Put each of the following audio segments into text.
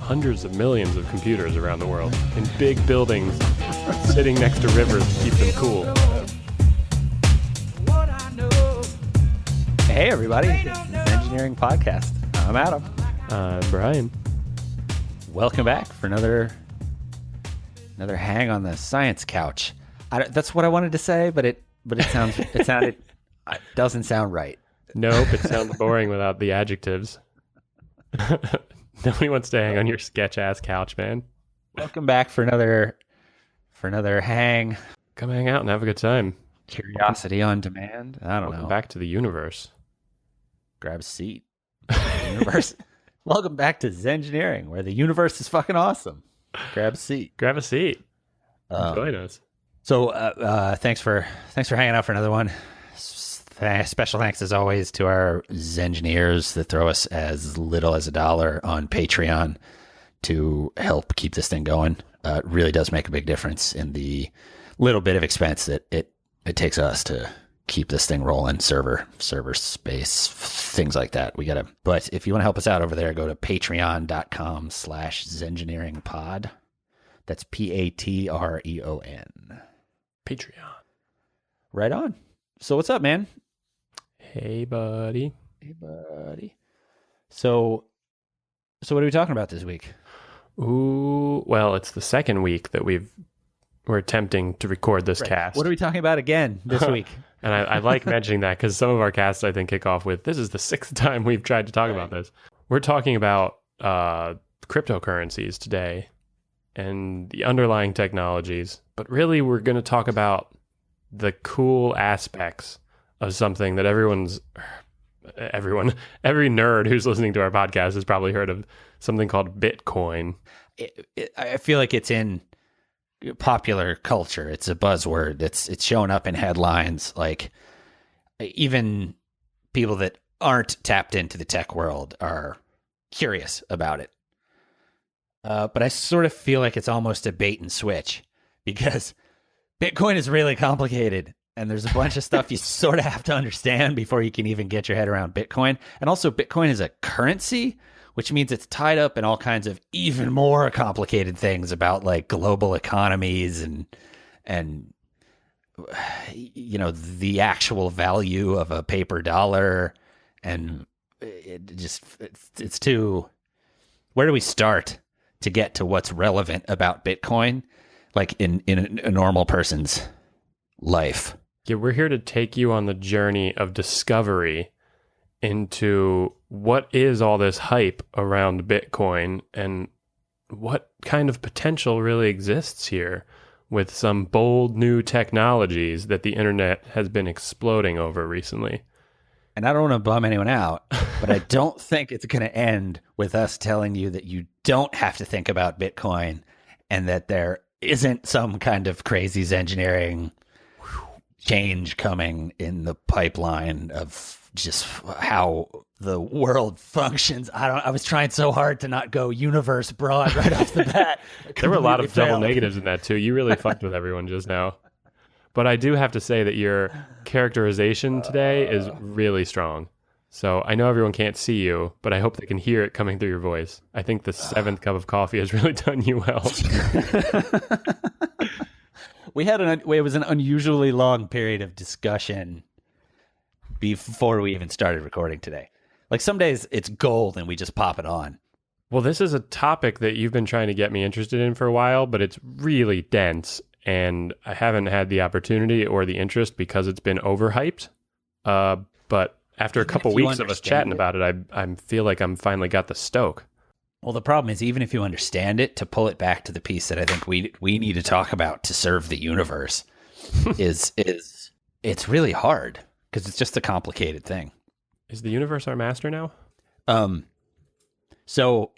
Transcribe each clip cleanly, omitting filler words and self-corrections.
hundreds of millions of computers around the world in big buildings sitting next to rivers to keep them cool. Hey everybody, this is the Engineering Podcast. I'm Adam. I'm Brian. Welcome back for another hang on the science couch. That's what I wanted to say, but it doesn't sound right. Nope, it sounds boring without the adjectives. Nobody wants to hang on your sketch-ass couch, man. Welcome back for another hang. Come hang out and have a good time. Curiosity on demand. I don't know. Welcome back to the universe. Grab a seat. Universe. Welcome back to Zengineering, where the universe is fucking awesome. Grab a seat. Grab a seat. Join us. So, thanks for hanging out for another one. Special thanks as always to our Zengineers that throw us as little as $1 on Patreon to help keep this thing going. It really does make a big difference in the little bit of expense that it takes us to keep this thing rolling, server space, things like that. But if you want to help us out over there, go to patreon.com/Zengineeringpod. That's Patreon. Patreon. Right on. So what's up, man? Hey, buddy. So what are we talking about this week? Ooh, well, it's the second week that we're attempting to record this cast. What are we talking about again this week? And I like mentioning that because some of our casts, I think, kick off with, this is the 6th time we've tried to talk about this. We're talking about cryptocurrencies today and the underlying technologies. But really, we're going to talk about the cool aspects of something that every nerd who's listening to our podcast has probably heard of, something called Bitcoin. I feel like it's in popular culture. It's a buzzword. It's showing up in headlines. Like, even people that aren't tapped into the tech world are curious about it. But I sort of feel like it's almost a bait and switch, because Bitcoin is really complicated, and there's a bunch of stuff you sort of have to understand before you can even get your head around Bitcoin. And also, Bitcoin is a currency, which means it's tied up in all kinds of even more complicated things about like global economies and you know, the actual value of a paper dollar. And it's too, where do we start to get to what's relevant about Bitcoin, like in a normal person's life? Yeah, we're here to take you on the journey of discovery into what is all this hype around Bitcoin and what kind of potential really exists here with some bold new technologies that the internet has been exploding over recently. And I don't want to bum anyone out, but I don't think it's going to end with us telling you that you don't have to think about Bitcoin and that there isn't some kind of crazy engineering change coming in the pipeline of just how the world functions. I was trying so hard to not go universe broad right off the bat. There were a lot of double negatives in that too. You really fucked with everyone just now. But I do have to say that your characterization today is really strong. So I know everyone can't see you, but I hope they can hear it coming through your voice. I think the 7th cup of coffee has really done you well. It was an unusually long period of discussion before we even started recording today. Like, some days it's gold and we just pop it on. Well, this is a topic that you've been trying to get me interested in for a while, but it's really dense and I haven't had the opportunity or the interest because it's been overhyped. But after a couple weeks of us chatting about it, I feel like I'm finally got the stoke. Well, the problem is, even if you understand it, to pull it back to the piece that I think we need to talk about to serve the universe is it's really hard because it's just a complicated thing. Is the universe our master now? So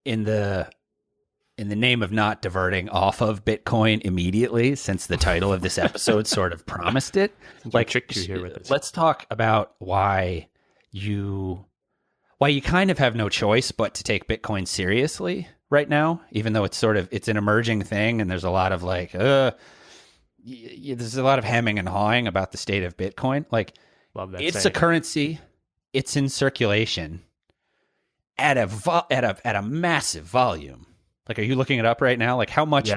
in the name of not diverting off of Bitcoin immediately, since the title of this episode sort of promised it, like, tricked you here with this. Let's talk about why you kind of have no choice but to take Bitcoin seriously right now, even though it's an emerging thing and there's a lot of like, there's a lot of hemming and hawing about the state of Bitcoin. Like, love that it's saying. a currency, it's in circulation, at a massive volume. Like, are you looking it up right now? Like, how much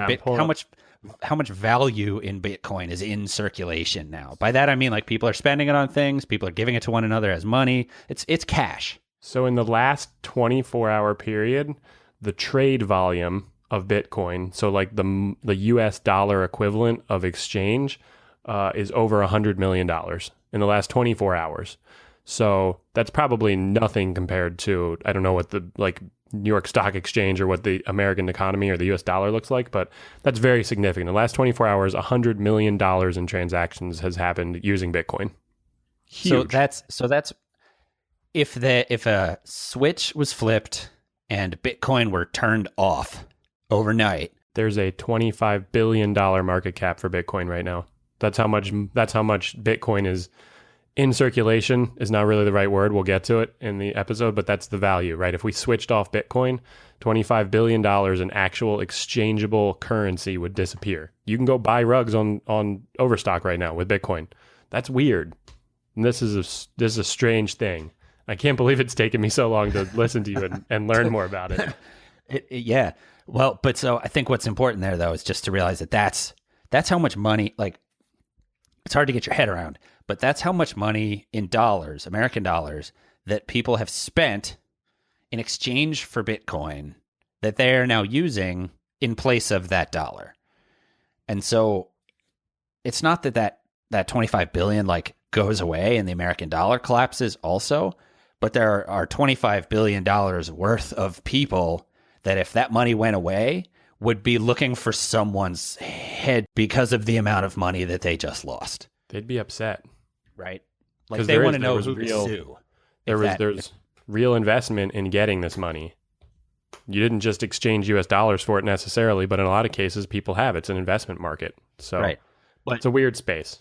how much value in Bitcoin is in circulation now? By that I mean, like, people are spending it on things, people are giving it to one another as money. It's cash. So in the last 24-hour period, the trade volume of Bitcoin, so like the US dollar equivalent of exchange, is over $100 million in the last 24 hours. So that's probably nothing compared to, I don't know what the like New York Stock Exchange or what the American economy or the US dollar looks like, but that's very significant. In the last 24 hours, $100 million in transactions has happened using Bitcoin. Huge. So that's if a switch was flipped and Bitcoin were turned off overnight. There's a $25 billion market cap for Bitcoin right now. That's how much Bitcoin is in circulation. Is not really the right word. We'll get to it in the episode, but that's the value, right? If we switched off Bitcoin, $25 billion in actual exchangeable currency would disappear. You can go buy rugs on Overstock right now with Bitcoin. That's weird. And this is a strange thing. I can't believe it's taken me so long to listen to you and learn more about it. Yeah. Well, but so I think what's important there, though, is just to realize that that's how much money, like, it's hard to get your head around, but that's how much money in dollars, American dollars, that people have spent in exchange for Bitcoin that they are now using in place of that dollar. And so it's not that 25 billion like goes away and the American dollar collapses also, but there are $25 billion worth of people that if that money went away would be looking for someone's head because of the amount of money that they just lost. They'd be upset. Right? Like, they want to know who to sue. There's real investment in getting this money. You didn't just exchange US dollars for it necessarily, but in a lot of cases people have. It's an investment market. So right. It's a weird space.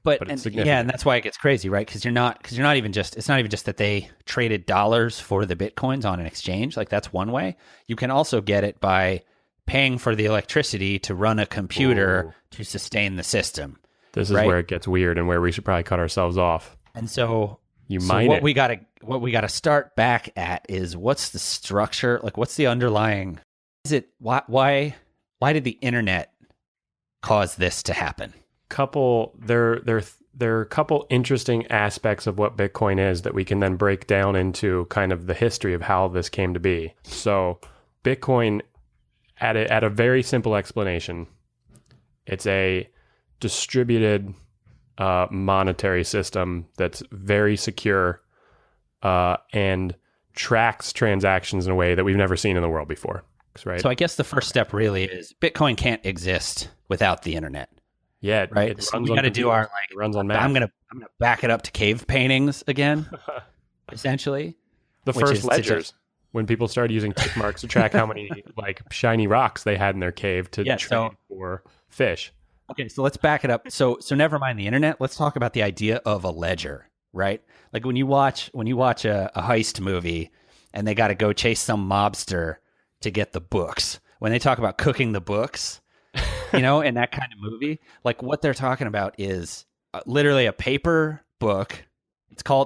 But it's significant. Yeah, and that's why it gets crazy, right? Because it's not even just that they traded dollars for the Bitcoins on an exchange. Like, that's one way. You can also get it by paying for the electricity to run a computer to sustain the system. This is where it gets weird and where we should probably cut ourselves off. And so what we gotta start back at is, what's the structure? Like, what's the underlying? Is it why did the internet cause this to happen? There are a couple interesting aspects of what Bitcoin is that we can then break down into kind of the history of how this came to be. So Bitcoin, at a very simple explanation, it's a distributed monetary system that's very secure and tracks transactions in a way that we've never seen in the world before. Right? So I guess the first step really is Bitcoin can't exist without the internet. Yeah, right. So we got to do our it runs on math. I'm gonna back it up to cave paintings again, essentially. The first ledgers, when people started using tick marks to track how many like shiny rocks they had in their cave to trade for fish. Okay, so let's back it up. So never mind the internet. Let's talk about the idea of a ledger, right? Like, when you watch a heist movie and they got to go chase some mobster to get the books. When they talk about cooking the books, in that kind of movie, like, what they're talking about is literally a paper book.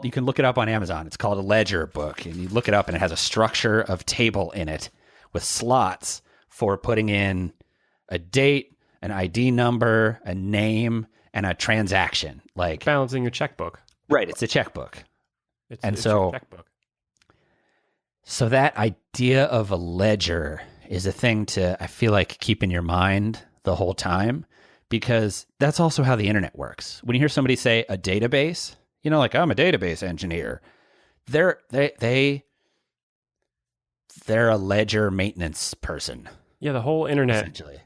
You can look it up on Amazon. It's called a ledger book, and you look it up and it has a structure of table in it with slots for putting in a date, an ID number, a name, and a transaction. Like balancing your checkbook. Right. It's a checkbook. It's your checkbook. So that idea of a ledger is a thing to, I feel like, keep in your mind the whole time, because that's also how the internet works. When you hear somebody say a database, like, I'm a database engineer, they're a ledger maintenance person. Yeah, the whole internet, essentially.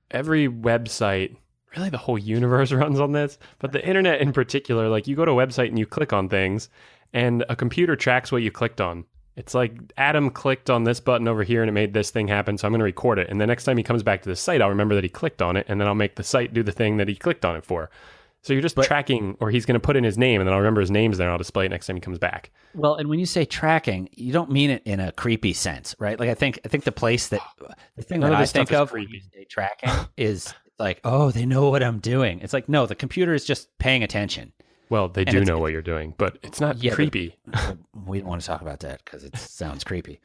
Every website, really the whole universe runs on this, but the internet in particular, like, you go to a website and you click on things and a computer tracks what you clicked on. It's like, Adam clicked on this button over here and it made this thing happen, so I'm going to record it. And the next time he comes back to the site, I'll remember that he clicked on it, and then I'll make the site do the thing that he clicked on it for. So you're just tracking, or he's going to put in his name, and then I'll remember his name's there, and I'll display it next time he comes back. Well, and when you say tracking, you don't mean it in a creepy sense, right? Like, I think the thing that I think of when you say tracking is like, oh, they know what I'm doing. It's like, no, the computer is just paying attention. Well, they do know what you're doing, but it's not creepy. We don't want to talk about that because it sounds creepy.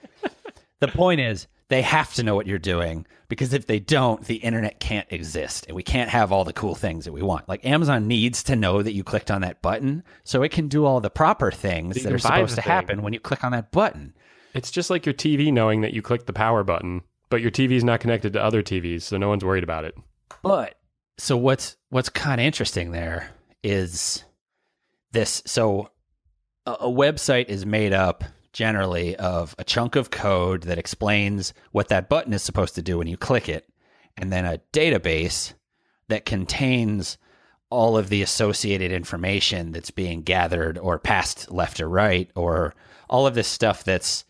The point is, they have to know what you're doing, because if they don't, the internet can't exist and we can't have all the cool things that we want. Like, Amazon needs to know that you clicked on that button so it can do all the proper things that are supposed to happen when you click on that button. It's just like your TV knowing that you clicked the power button, but your TV's not connected to other TVs, so no one's worried about it. But so what's kind of interesting there is this. So a website is made up generally of a chunk of code that explains what that button is supposed to do when you click it, and then a database that contains all of the associated information that's being gathered or passed left or right, or all of this stuff that's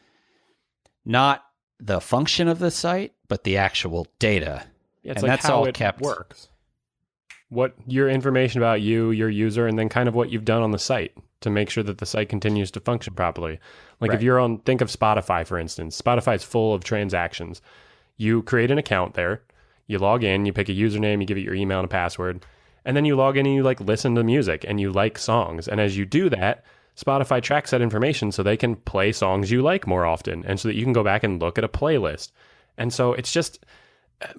not the function of the site, but the actual data. Yeah, it's and like that's how all it kept works. What your information about you, your user, and then kind of what you've done on the site to make sure that the site continues to function properly. Like if you're on, think of Spotify, for instance. Spotify is full of transactions. You create an account there, you log in, you pick a username, you give it your email and a password, and then you log in and you like listen to music and you like songs. And as you do that, Spotify tracks that information so they can play songs you like more often, and so that you can go back and look at a playlist. And so it's just,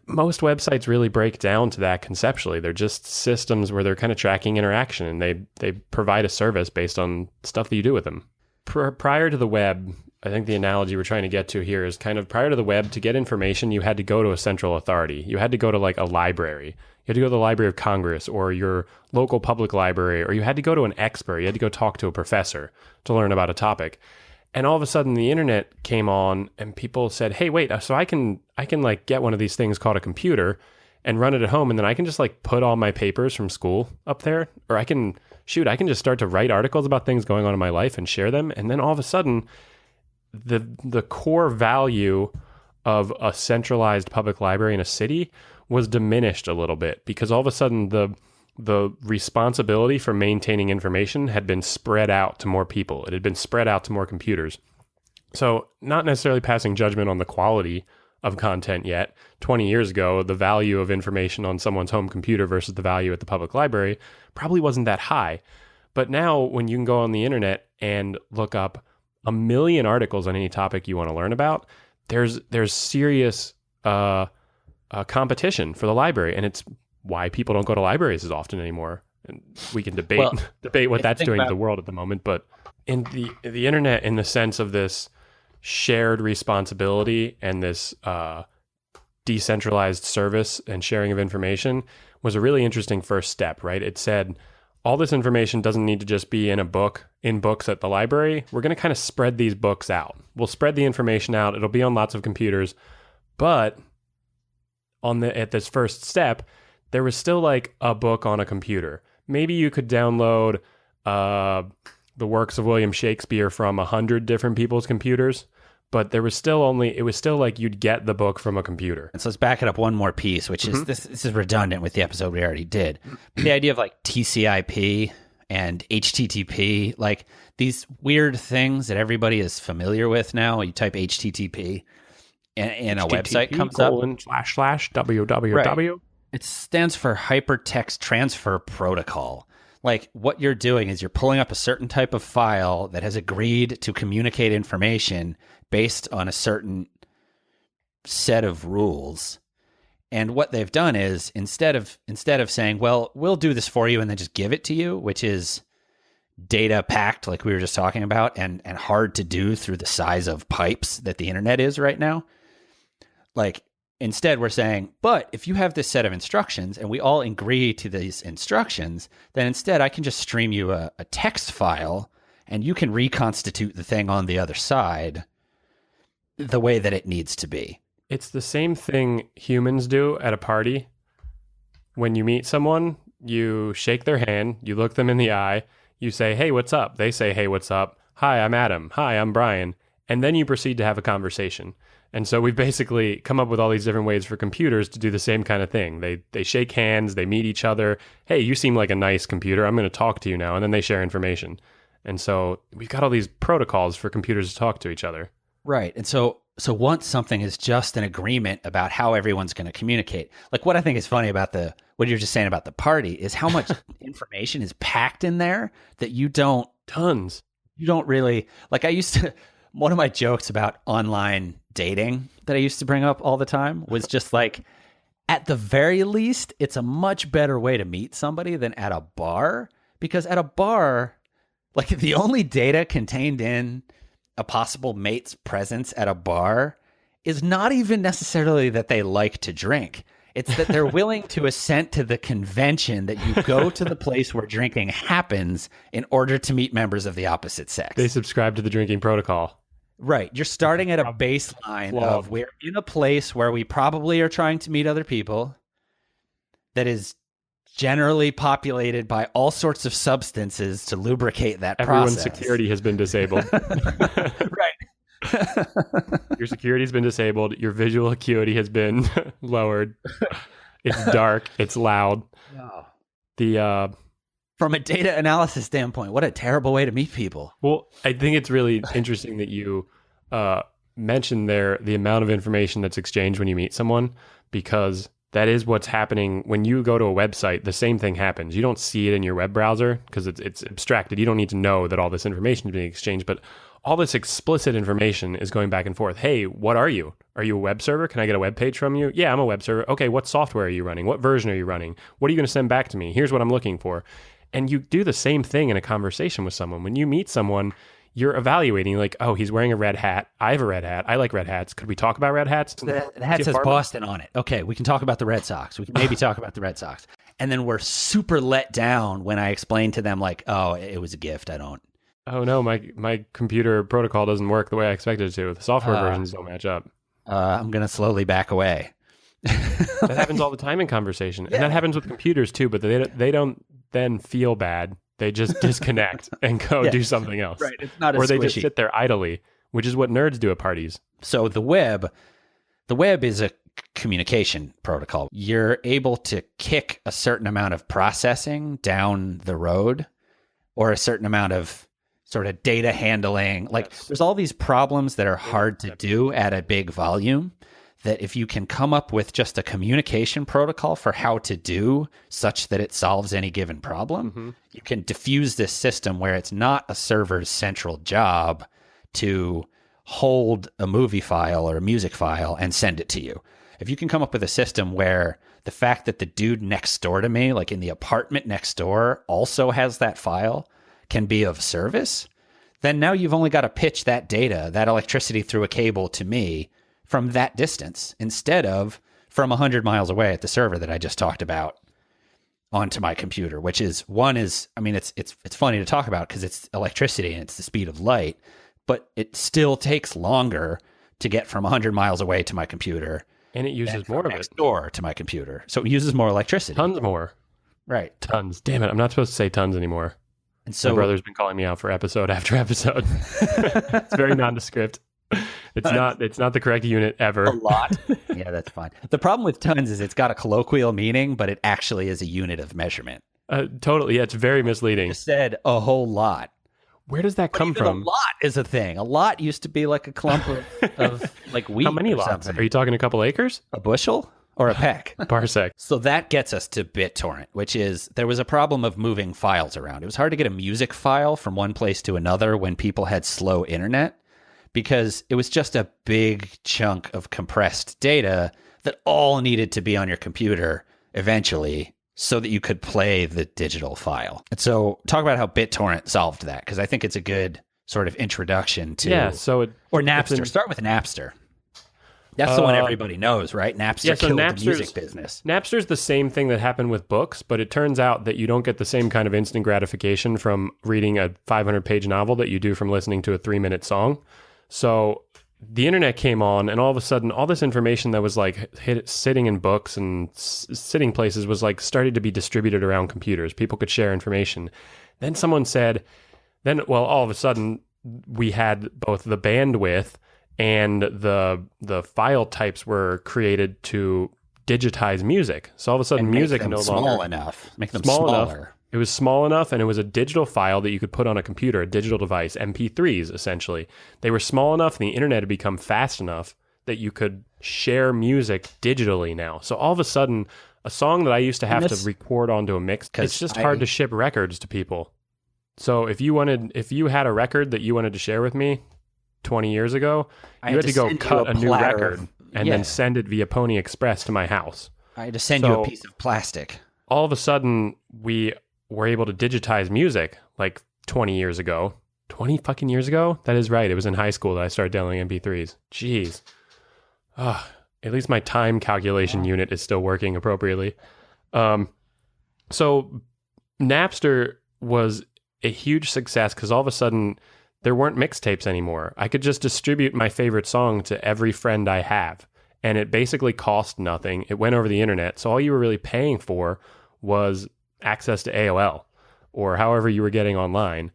most websites really break down to that conceptually. They're just systems where they're kind of tracking interaction, and they provide a service based on stuff that you do with them. Prior to the web, I think the analogy we're trying to get to here is kind of prior to the web, to get information, you had to go to a central authority. You had to go to like a library. You had to go to the Library of Congress or your local public library, or you had to go to an expert. You had to go talk to a professor to learn about a topic. And all of a sudden the internet came on and people said, hey, wait, so I can like get one of these things called a computer and run it at home. And then I can just like put all my papers from school up there, or I can just start to write articles about things going on in my life and share them. And then all of a sudden the core value of a centralized public library in a city was diminished a little bit, because all of a sudden the responsibility for maintaining information had been spread out to more people. It had been spread out to more computers. So not necessarily passing judgment on the quality of content yet. 20 years ago, the value of information on someone's home computer versus the value at the public library probably wasn't that high. But now when you can go on the internet and look up 1 million articles on any topic you want to learn about, there's serious competition for the library. And it's why people don't go to libraries as often anymore. And we can debate what that's doing to the world at the moment. But in the internet, in the sense of this shared responsibility and this decentralized service and sharing of information, was a really interesting first step, right? It said, all this information doesn't need to just be in books at the library. We're going to kind of spread these books out. We'll spread the information out. It'll be on lots of computers. But at this first step, there was still like a book on a computer. Maybe you could download the works of William Shakespeare from 100 different people's computers, but it was still like you'd get the book from a computer. And so let's back it up one more piece, which is this is redundant with the episode we already did. The idea of like TCP and HTTP, like these weird things that everybody is familiar with now. You type HTTP and a website comes up. //www. Right. It stands for Hypertext Transfer Protocol. Like, what you're doing is you're pulling up a certain type of file that has agreed to communicate information based on a certain set of rules. And what they've done is instead of saying, well, we'll do this for you and then just give it to you, which is data packed, like we were just talking about, and hard to do through the size of pipes that the internet is right now. Like, instead, we're saying, but if you have this set of instructions and we all agree to these instructions, then instead I can just stream you a text file and you can reconstitute the thing on the other side the way that it needs to be. It's the same thing humans do at a party. When you meet someone, you shake their hand, you look them in the eye, you say, hey, what's up? They say, hey, what's up? Hi, I'm Adam. Hi, I'm Brian. And then you proceed to have a conversation. And so we've basically come up with all these different ways for computers to do the same kind of thing. They shake hands, they meet each other. Hey, you seem like a nice computer. I'm going to talk to you now. And then they share information. And so we've got all these protocols for computers to talk to each other. Right. And so once something is just an agreement about how everyone's going to communicate, like what I think is funny about what you're just saying about the party is how much information is packed in there that you don't really like. One of my jokes about online dating that I used to bring up all the time was just like, at the very least, it's a much better way to meet somebody than at a bar, because at a bar, like the only data contained in a possible mate's presence at a bar is not even necessarily that they like to drink. It's that they're willing to assent to the convention that you go to the place where drinking happens in order to meet members of the opposite sex. They subscribe to the drinking protocol. Right. You're starting at a baseline of we're in a place where we probably are trying to meet other people that is generally populated by all sorts of substances to lubricate that Everyone's process. security has been disabled. Right. Your security has been disabled. Your visual acuity has been lowered. It's dark. It's loud. Oh. From a data analysis standpoint, what a terrible way to meet people. Well, I think it's really interesting that you mentioned there the amount of information that's exchanged when you meet someone, because that is what's happening when you go to a website. The same thing happens. You don't see it in your web browser because it's abstracted. You don't need to know that all this information is being exchanged, but all this explicit information is going back and forth. Hey, what are you? Are you a web server? Can I get a web page from you? Yeah, I'm a web server. Okay, what software are you running? What version are you running? What are you going to send back to me? Here's what I'm looking for. And you do the same thing in a conversation with someone. When you meet someone, you're evaluating like, oh, he's wearing a red hat. I have a red hat. I like red hats. Could we talk about red hats? The hat says Boston on it. Okay, we can talk about the Red Sox. We can maybe talk about the Red Sox. And then we're super let down when I explain to them like, oh, it was a gift. I don't. Oh, no, my computer protocol doesn't work the way I expected it to. The software versions don't match up. I'm going to slowly back away. That happens all the time in conversation. Yeah. And that happens with computers too, but they don't then feel bad. They just disconnect and go do something else. Right. It's not or they just sit there idly, which is what nerds do at parties. So the web is a communication protocol. You're able to kick a certain amount of processing down the road, or a certain amount of sort of data handling. Like there's all these problems that are hard to do at a big volume, that if you can come up with just a communication protocol for how to do such that it solves any given problem, you can diffuse this system where it's not a server's central job to hold a movie file or a music file and send it to you. If you can come up with a system where the fact that the dude next door to me, like in the apartment next door, also has that file can be of service, then now you've only got to pitch that data, that electricity through a cable to me from that distance, instead of from 100 miles away at the server that I just talked about onto my computer, which is it's funny to talk about because it's electricity and it's the speed of light, but it still takes longer to get from 100 miles away to my computer. And it uses more of it. Next door to my computer. So it uses more electricity. Tons more. Right. Tons. Damn it. I'm not supposed to say tons anymore. And so my brother's been calling me out for episode after episode. It's very nondescript. It's not the correct unit ever. A lot. Yeah, that's fine. The problem with tons is it's got a colloquial meaning, but it actually is a unit of measurement. Totally. Yeah, it's very misleading. You said a whole lot. Where does that come from? A lot is a thing. A lot used to be like a clump of like wheat. How many lots? Something. Are you talking a couple acres? A bushel or a peck? Parsec. So that gets us to BitTorrent, which is there was a problem of moving files around. It was hard to get a music file from one place to another when people had slow internet, because it was just a big chunk of compressed data that all needed to be on your computer eventually so that you could play the digital file. And so talk about how BitTorrent solved that, because I think it's a good sort of introduction to... Yeah, so... Or Napster. Start with Napster. That's the one everybody knows, right? Napster killed the music business. Napster's the same thing that happened with books, but it turns out that you don't get the same kind of instant gratification from reading a 500-page novel that you do from listening to a 3-minute song. So the internet came on, and all of a sudden, all this information that was like sitting in books and sitting places was like started to be distributed around computers. People could share information. Then someone said, all of a sudden, we had both the bandwidth and the file types were created to digitize music. So all of a sudden, music no longer small enough, make them smaller. It was small enough, and it was a digital file that you could put on a computer, a digital device, MP3s, essentially. They were small enough, and the internet had become fast enough that you could share music digitally now. So all of a sudden, a song that I used to have to record onto a mix, it's just hard to ship records to people. So if you had a record that you wanted to share with me 20 years ago, you had to go cut a new record and then send it via Pony Express to my house. I had to send you a piece of plastic. All of a sudden, we were able to digitize music like 20 years ago. 20 fucking years ago? That is right. It was in high school that I started downloading MP3s. Jeez. At least my time calculation unit is still working appropriately. So Napster was a huge success because all of a sudden there weren't mixtapes anymore. I could just distribute my favorite song to every friend I have. And it basically cost nothing. It went over the internet. So all you were really paying for was access to AOL or however you were getting online.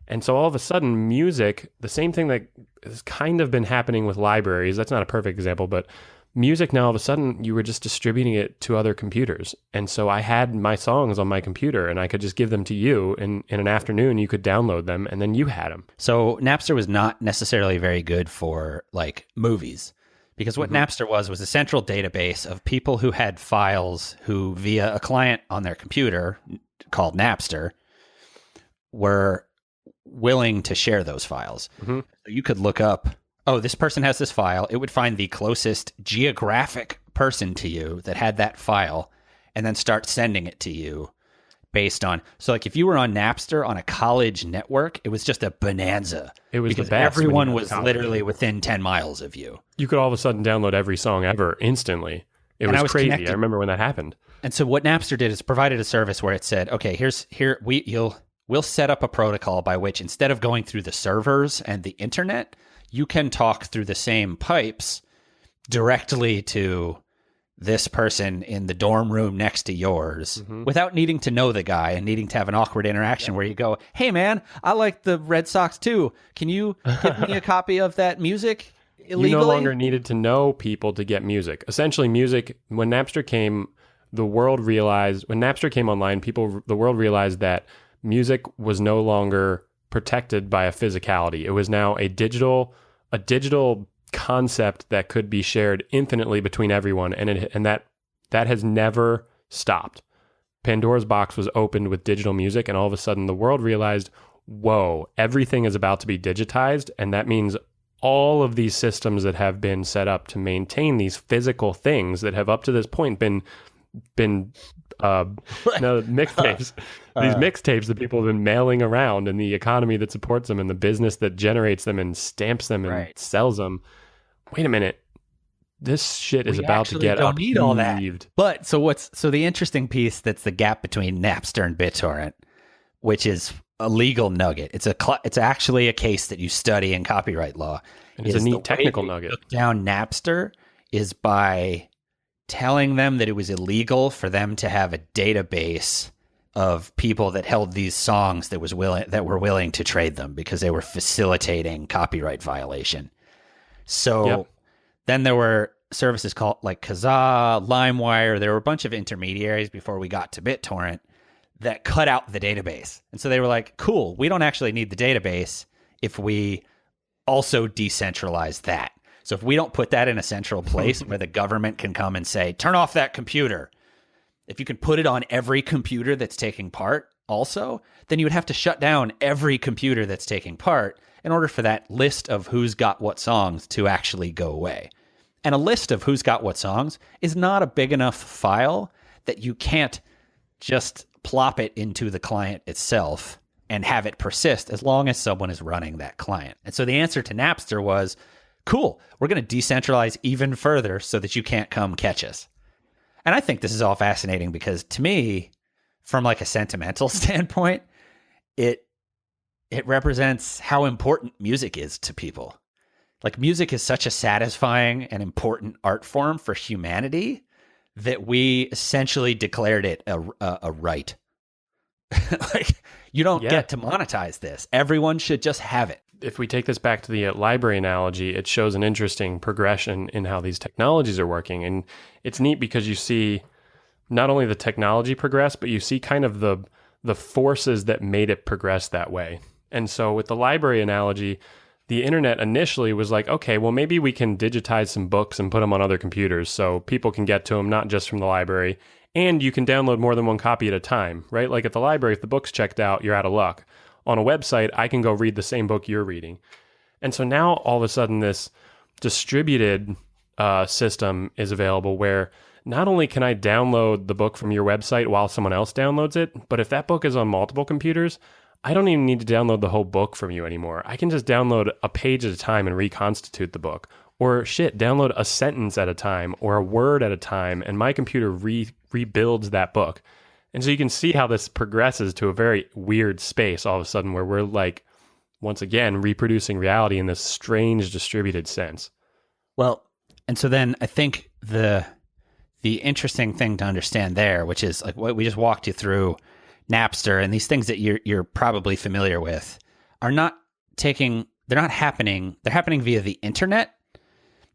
And so all of a sudden, music, the same thing that has kind of been happening with libraries, that's not a perfect example, but music now all of a sudden, you were just distributing it to other computers. And so I had my songs on my computer and I could just give them to you. And in an afternoon, you could download them and then you had them. So Napster was not necessarily very good for like movies. Because what Napster was a central database of people who had files who, via a client on their computer called Napster, were willing to share those files. So you could look up, oh, this person has this file. It would find the closest geographic person to you that had that file and then start sending it to you based on. So like if you were on Napster on a college network, it was just a bonanza. It was because the best. Everyone was literally within 10 miles of you. You could all of a sudden download every song ever instantly. It was crazy. Connected. I remember when that happened. And so what Napster did is provided a service where it said, okay, we'll set up a protocol by which instead of going through the servers and the internet, you can talk through the same pipes directly to this person in the dorm room next to yours without needing to know the guy and needing to have an awkward interaction where you go, hey man, I like the Red Sox too. Can you give me a copy of that music illegally? You no longer needed to know people to get music. Essentially music, when Napster came, when Napster came online, the world realized that music was no longer protected by a physicality. It was now a digital concept that could be shared infinitely between everyone, and that has never stopped. Pandora's box was opened with digital music, and all of a sudden the world realized, whoa, everything is about to be digitized, and that means all of these systems that have been set up to maintain these physical things that have up to this point been mixtapes. These mixtapes that people have been mailing around, and the economy that supports them, and the business that generates them and stamps them and sells them. Wait a minute, this shit is about to get upheaved. Need all that. But so the interesting piece that's the gap between Napster and BitTorrent, which is a legal nugget. It's actually a case that you study in copyright law. And it's a neat technical nugget. Took down Napster is by telling them that it was illegal for them to have a database of people that held these songs that were willing to trade them because they were facilitating copyright violation. So then there were services called like Kazaa, LimeWire. There were a bunch of intermediaries before we got to BitTorrent that cut out the database. And so they were like, cool, we don't actually need the database if we also decentralize that. So if we don't put that in a central place where the government can come and say, turn off that computer, if you could put it on every computer that's taking part also, then you would have to shut down every computer that's taking part in order for that list of who's got what songs to actually go away. And a list of who's got what songs is not a big enough file that you can't just plop it into the client itself and have it persist as long as someone is running that client. And so the answer to Napster was, cool, we're going to decentralize even further so that you can't come catch us. And I think this is all fascinating because to me, from like a sentimental standpoint, it represents how important music is to people. Like music is such a satisfying and important art form for humanity that we essentially declared it a right. Like you don't get to monetize this. Everyone should just have it. If we take this back to the library analogy, it shows an interesting progression in how these technologies are working. And it's neat because you see not only the technology progress, but you see kind of the the forces that made it progress that way. And so with the library analogy, the internet initially was like, okay, well, maybe we can digitize some books and put them on other computers so people can get to them, not just from the library. And you can download more than one copy at a time, right? Like at the library, if the book's checked out, you're out of luck. On a website, I can go read the same book you're reading. And so now all of a sudden this distributed system is available where not only can I download the book from your website while someone else downloads it, but if that book is on multiple computers, I don't even need to download the whole book from you anymore. I can just download a page at a time and reconstitute the book. Or download a sentence at a time or a word at a time, and my computer rebuilds that book. And so you can see how this progresses to a very weird space all of a sudden where we're like, once again, reproducing reality in this strange distributed sense. Well, and so then I think the interesting thing to understand there, which is like what we just walked you through, Napster and these things that you're probably familiar with, they're not happening. They're happening via the internet.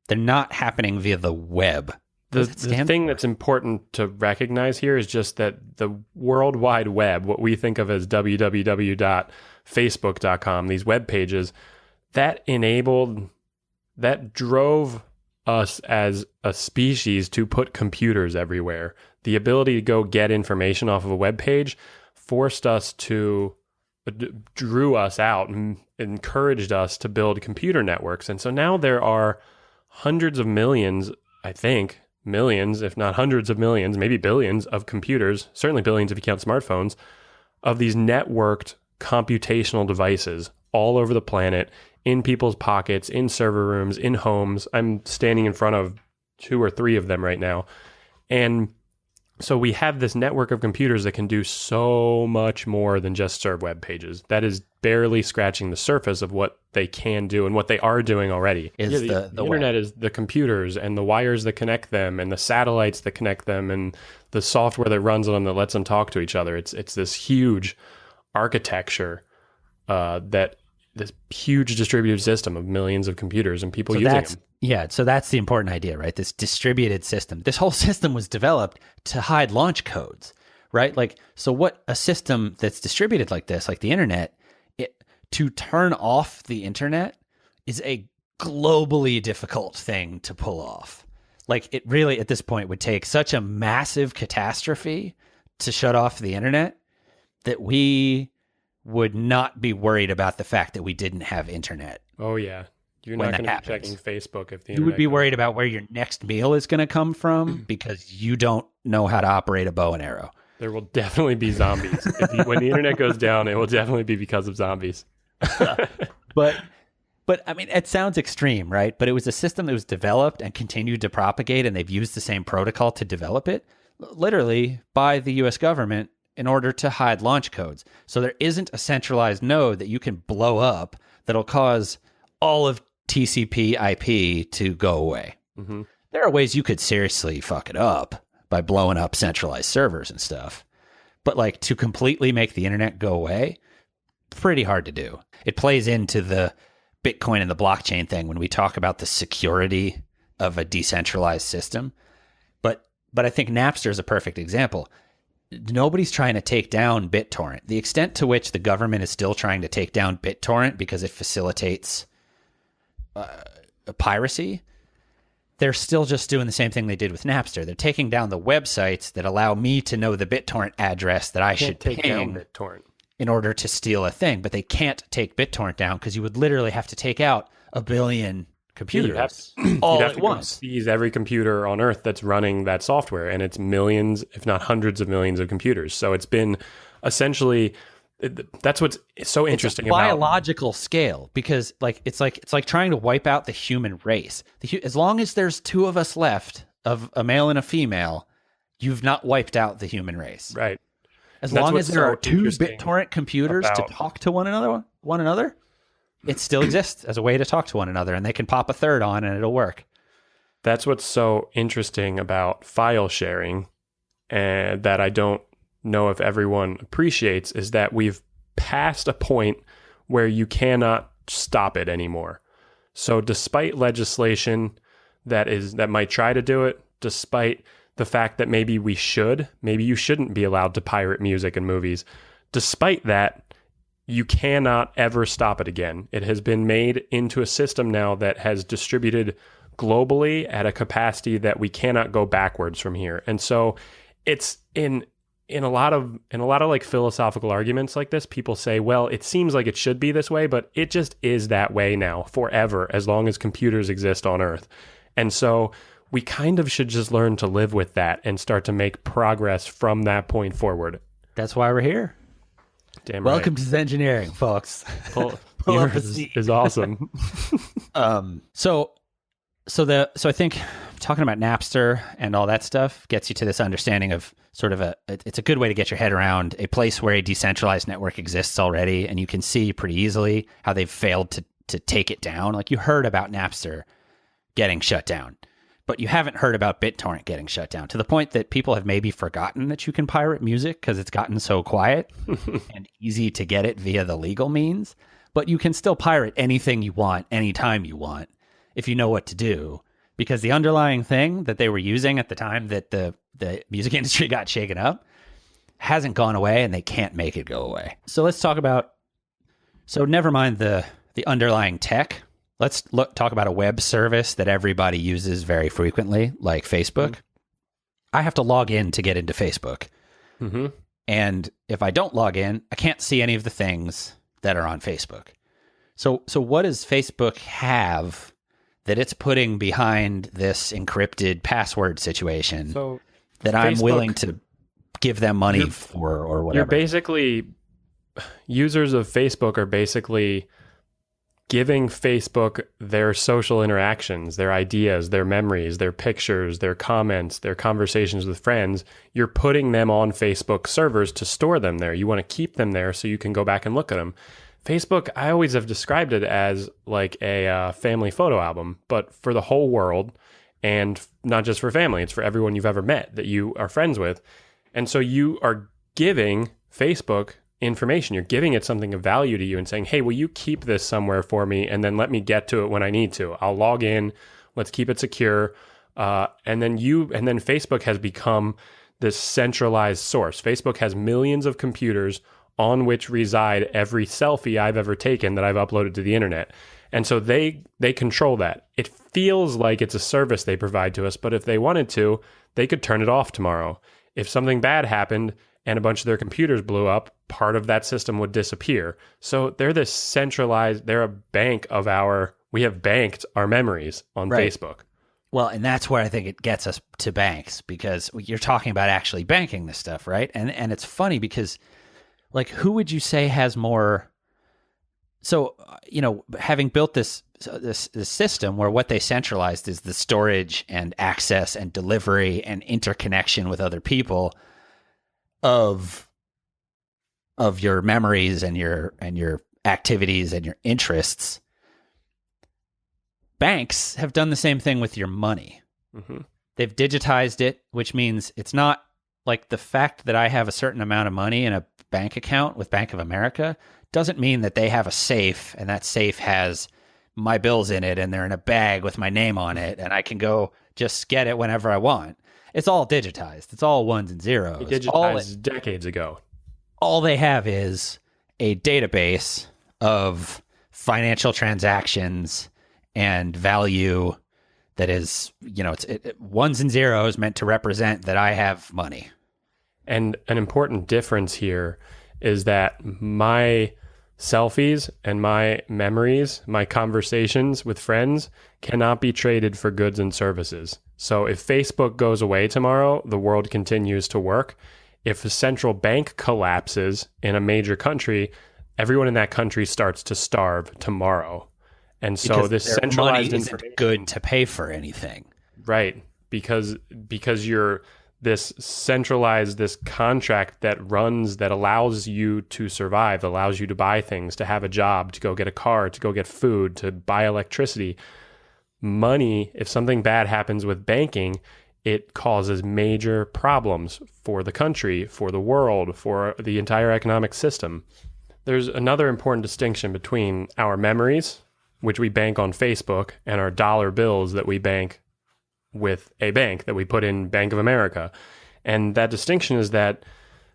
They're not happening via the web. The thing that's important to recognize here is just that the World Wide Web, what we think of as www.facebook.com, these web pages, that drove us as a species to put computers everywhere. The ability to go get information off of a web page drew us out and encouraged us to build computer networks. And so now there are hundreds of millions, I think, millions, if not hundreds of millions, maybe billions of computers, certainly billions if you count smartphones, of these networked computational devices all over the planet, in people's pockets, in server rooms, in homes. I'm standing in front of 2 or 3 of them right now. And so we have this network of computers that can do so much more than just serve web pages. That is barely scratching the surface of what they can do and what they are doing already. The internet is the computers and the wires that connect them and the satellites that connect them and the software that runs on them that lets them talk to each other. It's this huge architecture, this huge distributed system of millions of computers and people using them. Yeah, so that's the important idea, right? This distributed system. This whole system was developed to hide launch codes, right? Like, so what a system that's distributed like this, like the internet, to turn off the internet is a globally difficult thing to pull off. Like, it really, at this point, would take such a massive catastrophe to shut off the internet that we would not be worried about the fact that we didn't have internet. Oh, yeah. You're not going to be checking Facebook if the internet... You would be worried about where your next meal is going to come from because you don't know how to operate a bow and arrow. There will definitely be zombies. When the internet goes down, it will definitely be because of zombies. But I mean, it sounds extreme, right? But it was a system that was developed and continued to propagate, and they've used the same protocol to develop it, literally by the U.S. government in order to hide launch codes. So there isn't a centralized node that you can blow up that'll cause all of TCP IP to go away. Mm-hmm. There are ways you could seriously fuck it up by blowing up centralized servers and stuff. But like to completely make the internet go away, pretty hard to do. It plays into the Bitcoin and the blockchain thing when we talk about the security of a decentralized system. But I think Napster is a perfect example. Nobody's trying to take down BitTorrent. The extent to which the government is still trying to take down BitTorrent because it facilitates piracy, they're still just doing the same thing they did with Napster. They're taking down the websites that allow me to know the BitTorrent address that I should take down BitTorrent in order to steal a thing. But they can't take BitTorrent down because you would literally have to take out 1 billion computers all at once. Seize every computer on Earth that's running that software, and it's millions, if not hundreds of millions of computers. So it's been essentially... That's what's so interesting about biological scale, because it's like trying to wipe out the human race. As long as there's 2 of us left, of a male and a female, you've not wiped out the human race. Right. As long as there are 2 BitTorrent computers to talk to one another, it still exists as a way to talk to one another, and they can pop a third on and it'll work. That's what's so interesting about file sharing, and that I don't know if everyone appreciates, is that we've passed a point where you cannot stop it anymore. So despite legislation that might try to do it, despite the fact that maybe you shouldn't be allowed to pirate music and movies, despite that, you cannot ever stop it again. It has been made into a system now that has distributed globally at a capacity that we cannot go backwards from here. And so it's in a lot of like philosophical arguments like this, people say, well, it seems like it should be this way, but it just is that way now forever, as long as computers exist on Earth. And so we kind of should just learn to live with that and start to make progress from that point forward. That's why we're here. Damn right. Welcome to Zengineering, folks. Pull up is awesome. So I think talking about Napster and all that stuff gets you to this understanding of sort of it's a good way to get your head around a place where a decentralized network exists already, and you can see pretty easily how they've failed to take it down. Like, you heard about Napster getting shut down, but you haven't heard about BitTorrent getting shut down, to the point that people have maybe forgotten that you can pirate music because it's gotten so quiet and easy to get it via the legal means. But you can still pirate anything you want, anytime you want, if you know what to do, because the underlying thing that they were using at the time that the music industry got shaken up hasn't gone away, and they can't make it go away. So let's talk about, never mind the underlying tech. Let's talk about a web service that everybody uses very frequently, like Facebook. Mm-hmm. I have to log in to get into Facebook. Mm-hmm. And if I don't log in, I can't see any of the things that are on Facebook. So what does Facebook have that it's putting behind this encrypted password situation that I'm willing to give them money for, or whatever? You're basically, users of Facebook are basically giving Facebook their social interactions, their ideas, their memories, their pictures, their comments, their conversations with friends. You're putting them on Facebook servers to store them there. You want to keep them there so you can go back and look at them. Facebook, I always have described it as like a family photo album, but for the whole world, and not just for family. It's for everyone you've ever met that you are friends with. And so you are giving Facebook information. You're giving it something of value to you and saying, hey, will you keep this somewhere for me, and then let me get to it when I need to. I'll log in. Let's keep it secure. And then Facebook has become this centralized source. Facebook has millions of computers on which reside every selfie I've ever taken that I've uploaded to the internet. And so they control that. It feels like it's a service they provide to us, but if they wanted to, they could turn it off tomorrow. If something bad happened and a bunch of their computers blew up, part of that system would disappear. So they're this centralized, they're a bank of we have banked our memories on Facebook. Well, and that's where I think it gets us to banks, because you're talking about actually banking this stuff, right? And it's funny because, like, who would you say has more? So, having built this system where what they centralized is the storage and access and delivery and interconnection with other people of your memories and your activities and your interests. Banks have done the same thing with your money. Mm-hmm. They've digitized it, which means it's not like the fact that I have a certain amount of money in a bank account with Bank of America doesn't mean that they have a safe, and that safe has my bills in it and they're in a bag with my name on it and I can go just get it whenever I want. It's all digitized. It's all ones and zeros. Digitized decades ago. All they have is a database of financial transactions and value that is, it's ones and zeros meant to represent that I have money. And an important difference here is that my selfies and my memories, my conversations with friends cannot be traded for goods and services. So if Facebook goes away tomorrow, the world continues to work. If a central bank collapses in a major country, everyone in that country starts to starve tomorrow. And so because this their centralized money isn't good to pay for anything. Right. Because you're this centralized, this contract that allows you to survive, allows you to buy things, to have a job, to go get a car, to go get food, to buy electricity. Money, if something bad happens with banking, it causes major problems for the country, for the world, for the entire economic system. There's another important distinction between our memories, which we bank on Facebook, and our dollar bills that we bank with a bank that we put in Bank of America. And that distinction is that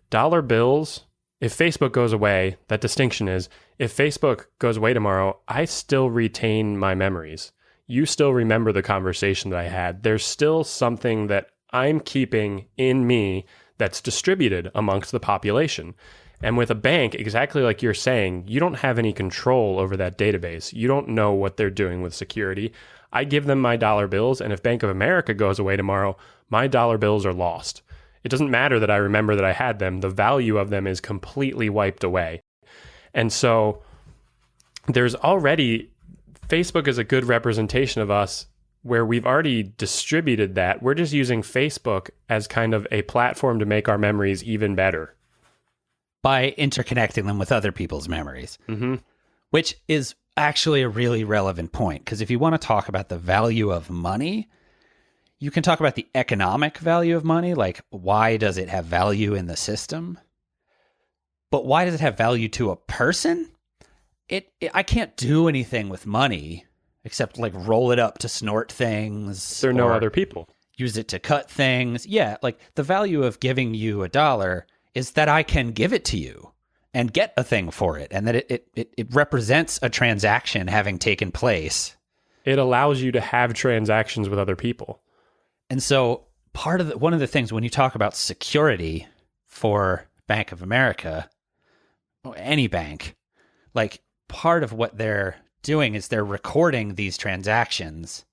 dollar bills If Facebook goes away, that distinction is, if Facebook goes away tomorrow, I still retain my memories. You still remember the conversation that I had. There's still something that I'm keeping in me that's distributed amongst the population. And with a bank, exactly like you're saying, you don't have any control over that database. You don't know what they're doing with security. I give them my dollar bills, and if Bank of America goes away tomorrow, my dollar bills are lost. It doesn't matter that I remember that I had them. The value of them is completely wiped away. And so there's already, Facebook is a good representation of us where we've already distributed that. We're just using Facebook as kind of a platform to make our memories even better. By interconnecting them with other people's memories, which is actually a really relevant point. Because if you want to talk about the value of money, you can talk about the economic value of money, like why does it have value in the system? But why does it have value to a person? I can't do anything with money except like roll it up to snort things. There are no other people. Use it to cut things. Yeah, like the value of giving you $1 is that I can give it to you and get a thing for it, and that it represents a transaction having taken place. It allows you to have transactions with other people. And so one of the things when you talk about security for Bank of America, or any bank, like part of what they're doing is they're recording these transactions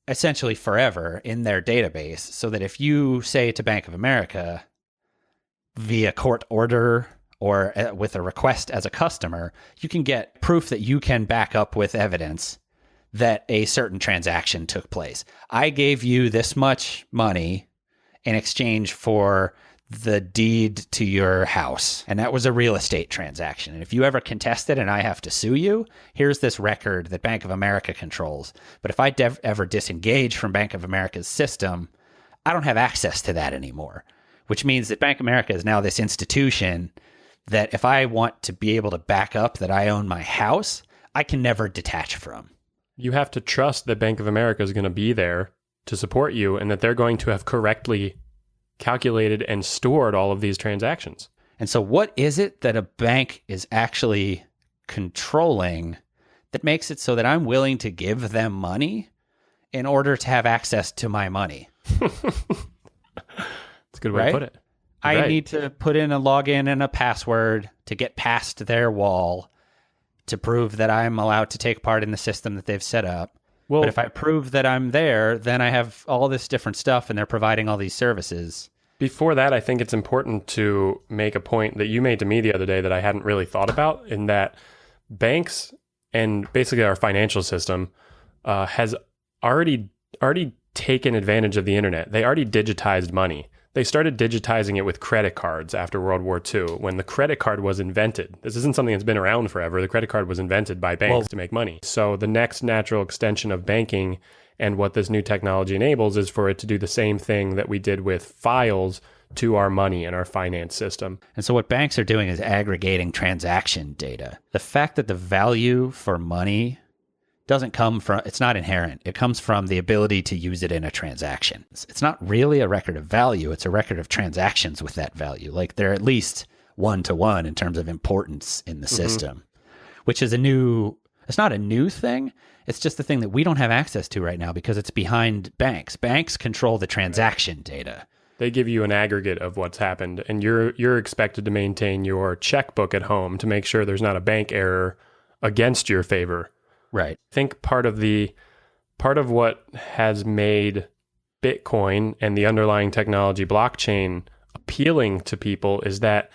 essentially forever in their database, so that if you say to Bank of America via court order or with a request as a customer, you can get proof that you can back up with evidence that a certain transaction took place. I gave you this much money in exchange for the deed to your house, and that was a real estate transaction. And if you ever contest it and I have to sue you, here's this record that Bank of America controls. But if I ever disengage from Bank of America's system, I don't have access to that anymore, which means that Bank of America is now this institution that if I want to be able to back up that I own my house, I can never detach from. You have to trust that Bank of America is going to be there to support you and that they're going to have correctly calculated and stored all of these transactions. And so what is it that a bank is actually controlling that makes it so that I'm willing to give them money in order to have access to my money? That's a good way to put it. I need to put in a login and a password to get past their wall to prove that I'm allowed to take part in the system that they've set up. Well, but if I prove that I'm there, then I have all this different stuff and they're providing all these services. Before that, I think it's important to make a point that you made to me the other day that I hadn't really thought about, in that banks and basically our financial system has already taken advantage of the internet. They already digitized money. They started digitizing it with credit cards after World War II, when the credit card was invented. This isn't something that's been around forever. The credit card was invented by banks to make money. So the next natural extension of banking and what this new technology enables is for it to do the same thing that we did with files to our money and our finance system. And so what banks are doing is aggregating transaction data. The fact that the value for money doesn't come from, it's not inherent. It comes from the ability to use it in a transaction. It's not really a record of value. It's a record of transactions with that value. Like they're at least 1-to-1 in terms of importance in the system, which is it's not a new thing. It's just the thing that we don't have access to right now because it's behind banks. Banks control the transaction data. They give you an aggregate of what's happened, and you're expected to maintain your checkbook at home to make sure there's not a bank error against your favor. Right. I think part of what has made Bitcoin and the underlying technology blockchain appealing to people is that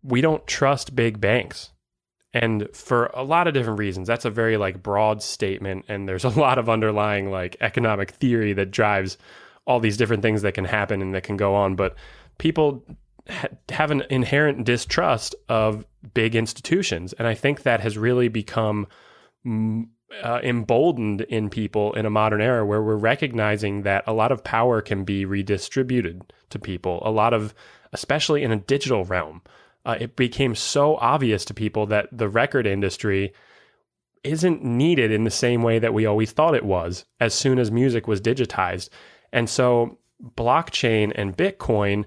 we don't trust big banks. And for a lot of different reasons, that's a very broad statement. And there's a lot of underlying economic theory that drives all these different things that can happen and that can go on. But people have an inherent distrust of big institutions. And I think that has really become emboldened in people in a modern era where we're recognizing that a lot of power can be redistributed to people, especially in a digital realm. It became so obvious to people that the record industry isn't needed in the same way that we always thought it was as soon as music was digitized. And so blockchain and Bitcoin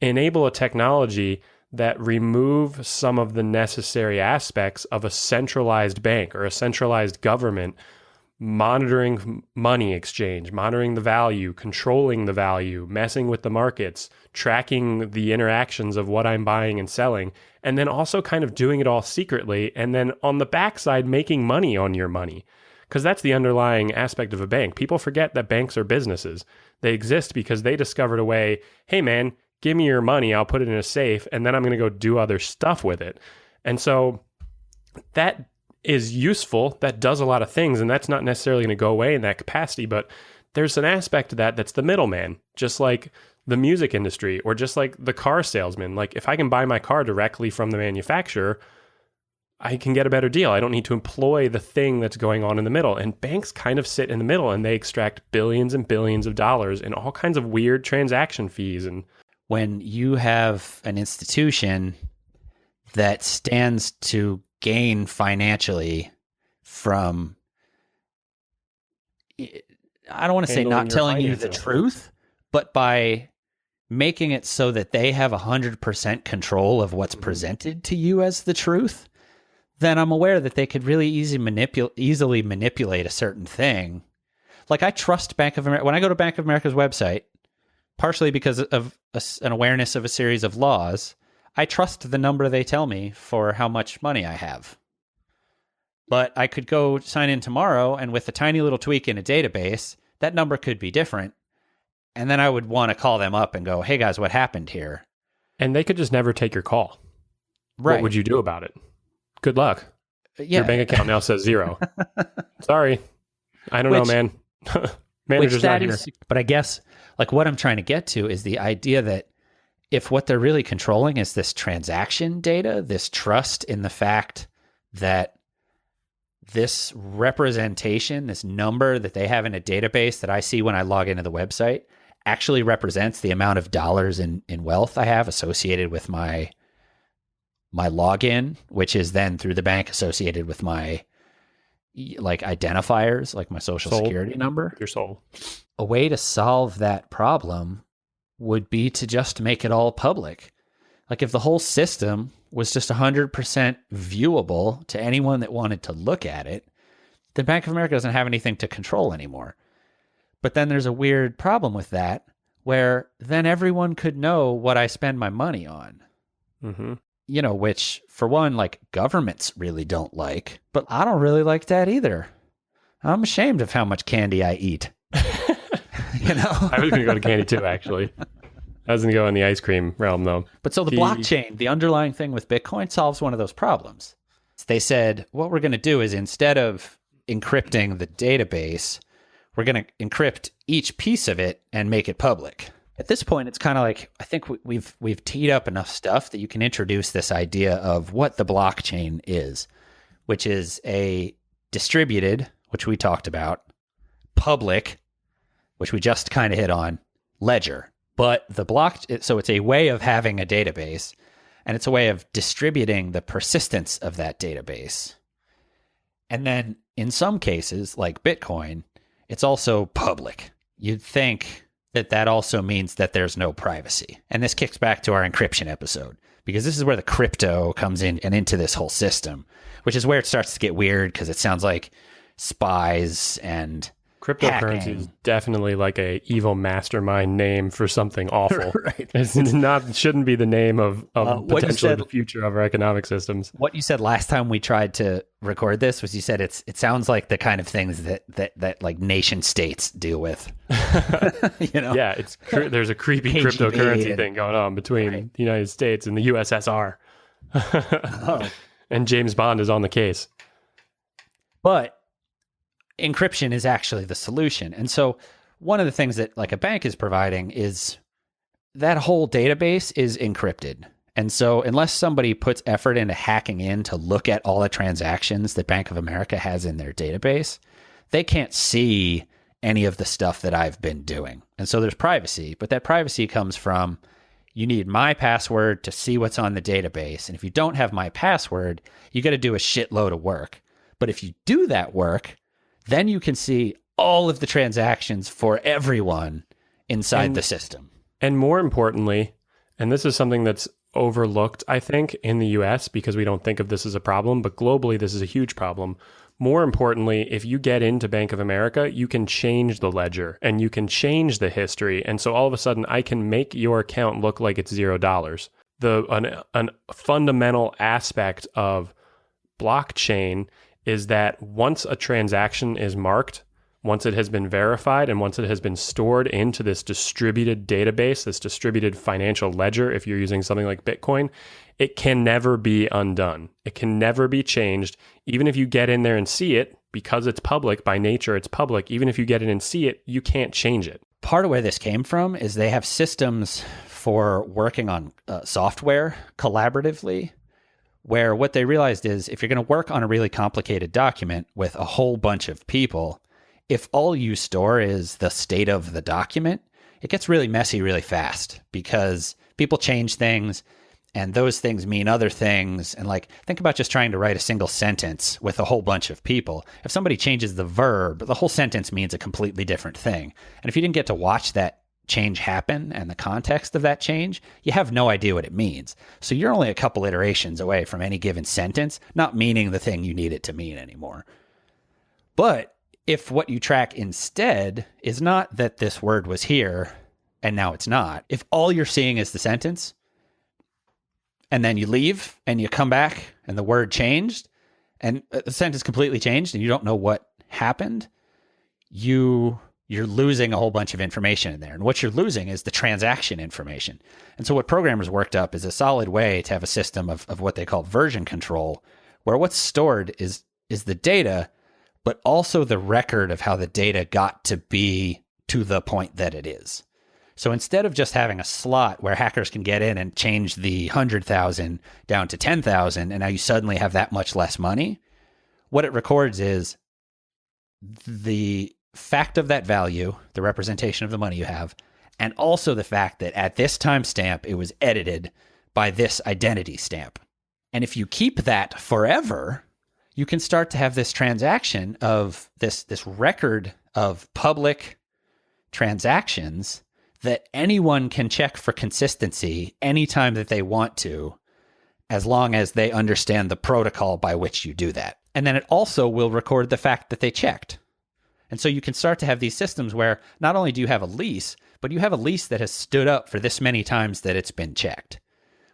enable a technology that remove some of the necessary aspects of a centralized bank or a centralized government monitoring money exchange, monitoring the value, controlling the value, messing with the markets, tracking the interactions of what I'm buying and selling, and then also kind of doing it all secretly, and then on the backside making money on your money. Because that's the underlying aspect of a bank. People forget that banks are businesses. They exist because they discovered a way, hey man, give me your money, I'll put it in a safe, and then I'm going to go do other stuff with it. And so that is useful, that does a lot of things, and that's not necessarily going to go away in that capacity, but there's an aspect of that that's the middleman, just like the music industry or just like the car salesman. Like if I can buy my car directly from the manufacturer, I can get a better deal. I don't need to employ the thing that's going on in the middle. And banks kind of sit in the middle and they extract billions and billions of dollars in all kinds of weird transaction fees. And when you have an institution that stands to gain financially from, I don't want to say not telling you the truth, but by making it so that they have 100% control of what's presented to you as the truth, then I'm aware that they could really easily manipulate a certain thing. Like I trust Bank of America. When I go to Bank of America's website, partially because of an awareness of a series of laws, I trust the number they tell me for how much money I have. But I could go sign in tomorrow, and with a tiny little tweak in a database, that number could be different. And then I would want to call them up and go, hey guys, what happened here? And they could just never take your call. Right. What would you do about it? Good luck. Yeah. Your bank account now says zero. Sorry. I don't know, man. Manager's not here. But I guess like what I'm trying to get to is the idea that if what they're really controlling is this transaction data, this trust in the fact that this representation, this number that they have in a database that I see when I log into the website actually represents the amount of dollars in wealth I have associated with my login, which is then through the bank associated with my like identifiers, like my social security number. Your soul. A way to solve that problem would be to just make it all public. Like if the whole system was just 100% viewable to anyone that wanted to look at it, then Bank of America doesn't have anything to control anymore. But then there's a weird problem with that, where then everyone could know what I spend my money on. Mm-hmm. You know, which for one, like governments really don't like, but I don't really like that either. I'm ashamed of how much candy I eat. You know, I was going to go to candy too, actually. I was going to go in the ice cream realm, though. But so the blockchain, the underlying thing with Bitcoin, solves one of those problems. They said, what we're going to do is instead of encrypting the database, we're going to encrypt each piece of it and make it public. At this point, it's kind of like, I think we've teed up enough stuff that you can introduce this idea of what the blockchain is, which is a distributed, which we talked about, public, which we just kind of hit on, ledger. But so it's a way of having a database, and it's a way of distributing the persistence of that database. And then in some cases, like Bitcoin, it's also public. You'd think that also means that there's no privacy. And this kicks back to our encryption episode, because this is where the crypto comes in and into this whole system, which is where it starts to get weird because it sounds like spies and cryptocurrency is definitely like a evil mastermind name for something awful. Right. It shouldn't be the name of potentially the future of our economic systems. What you said last time we tried to record this was you said it sounds like the kind of things that like nation states deal with. You know? Yeah, there's a creepy KGB cryptocurrency thing going on between the United States and the USSR. And James Bond is on the case. But encryption is actually the solution. And so one of the things that like a bank is providing is that whole database is encrypted. And so unless somebody puts effort into hacking in to look at all the transactions that Bank of America has in their database, they can't see any of the stuff that I've been doing. And so there's privacy, but that privacy comes from you need my password to see what's on the database. And if you don't have my password, you got to do a shitload of work. But if you do that work, then you can see all of the transactions for everyone inside the system. And more importantly, And this is something that's overlooked, I think, in the US because we don't think of this as a problem, but globally, this is a huge problem. More importantly, if you get into Bank of America, you can change the ledger and you can change the history. And so all of a sudden, I can make your account look like it's $0. An fundamental aspect of blockchain is that once a transaction is marked, once it has been verified, and once it has been stored into this distributed database, this distributed financial ledger, if you're using something like Bitcoin, it can never be undone. It can never be changed. Even if you get in there and see it, because it's public, by nature it's public, even if you get in and see it, you can't change it. Part of where this came from is they have systems for working on software collaboratively, where what they realized is if you're going to work on a really complicated document with a whole bunch of people, if all you store is the state of the document, it gets really messy really fast because people change things and those things mean other things. And like, think about just trying to write a single sentence with a whole bunch of people. If somebody changes the verb, the whole sentence means a completely different thing. And if you didn't get to watch that change happen and the context of that change, you have no idea what it means. So you're only a couple iterations away from any given sentence not meaning the thing you need it to mean anymore. But if what you track instead is not that this word was here and now it's not, if all you're seeing is the sentence and then you leave and you come back and the word changed and the sentence completely changed and you don't know what happened, you're losing a whole bunch of information in there. And what you're losing is the transaction information. And so what programmers worked up is a solid way to have a system of what they call version control, where what's stored is the data, but also the record of how the data got to be to the point that it is. So instead of just having a slot where hackers can get in and change the 100,000 down to 10,000, and now you suddenly have that much less money, what it records is the fact of that value, the representation of the money you have, and also the fact that at this timestamp, it was edited by this identity stamp. And if you keep that forever, you can start to have this transaction of this record of public transactions that anyone can check for consistency anytime that they want to, as long as they understand the protocol by which you do that. And then it also will record the fact that they checked. And so you can start to have these systems where not only do you have a lease, but you have a lease that has stood up for this many times that it's been checked,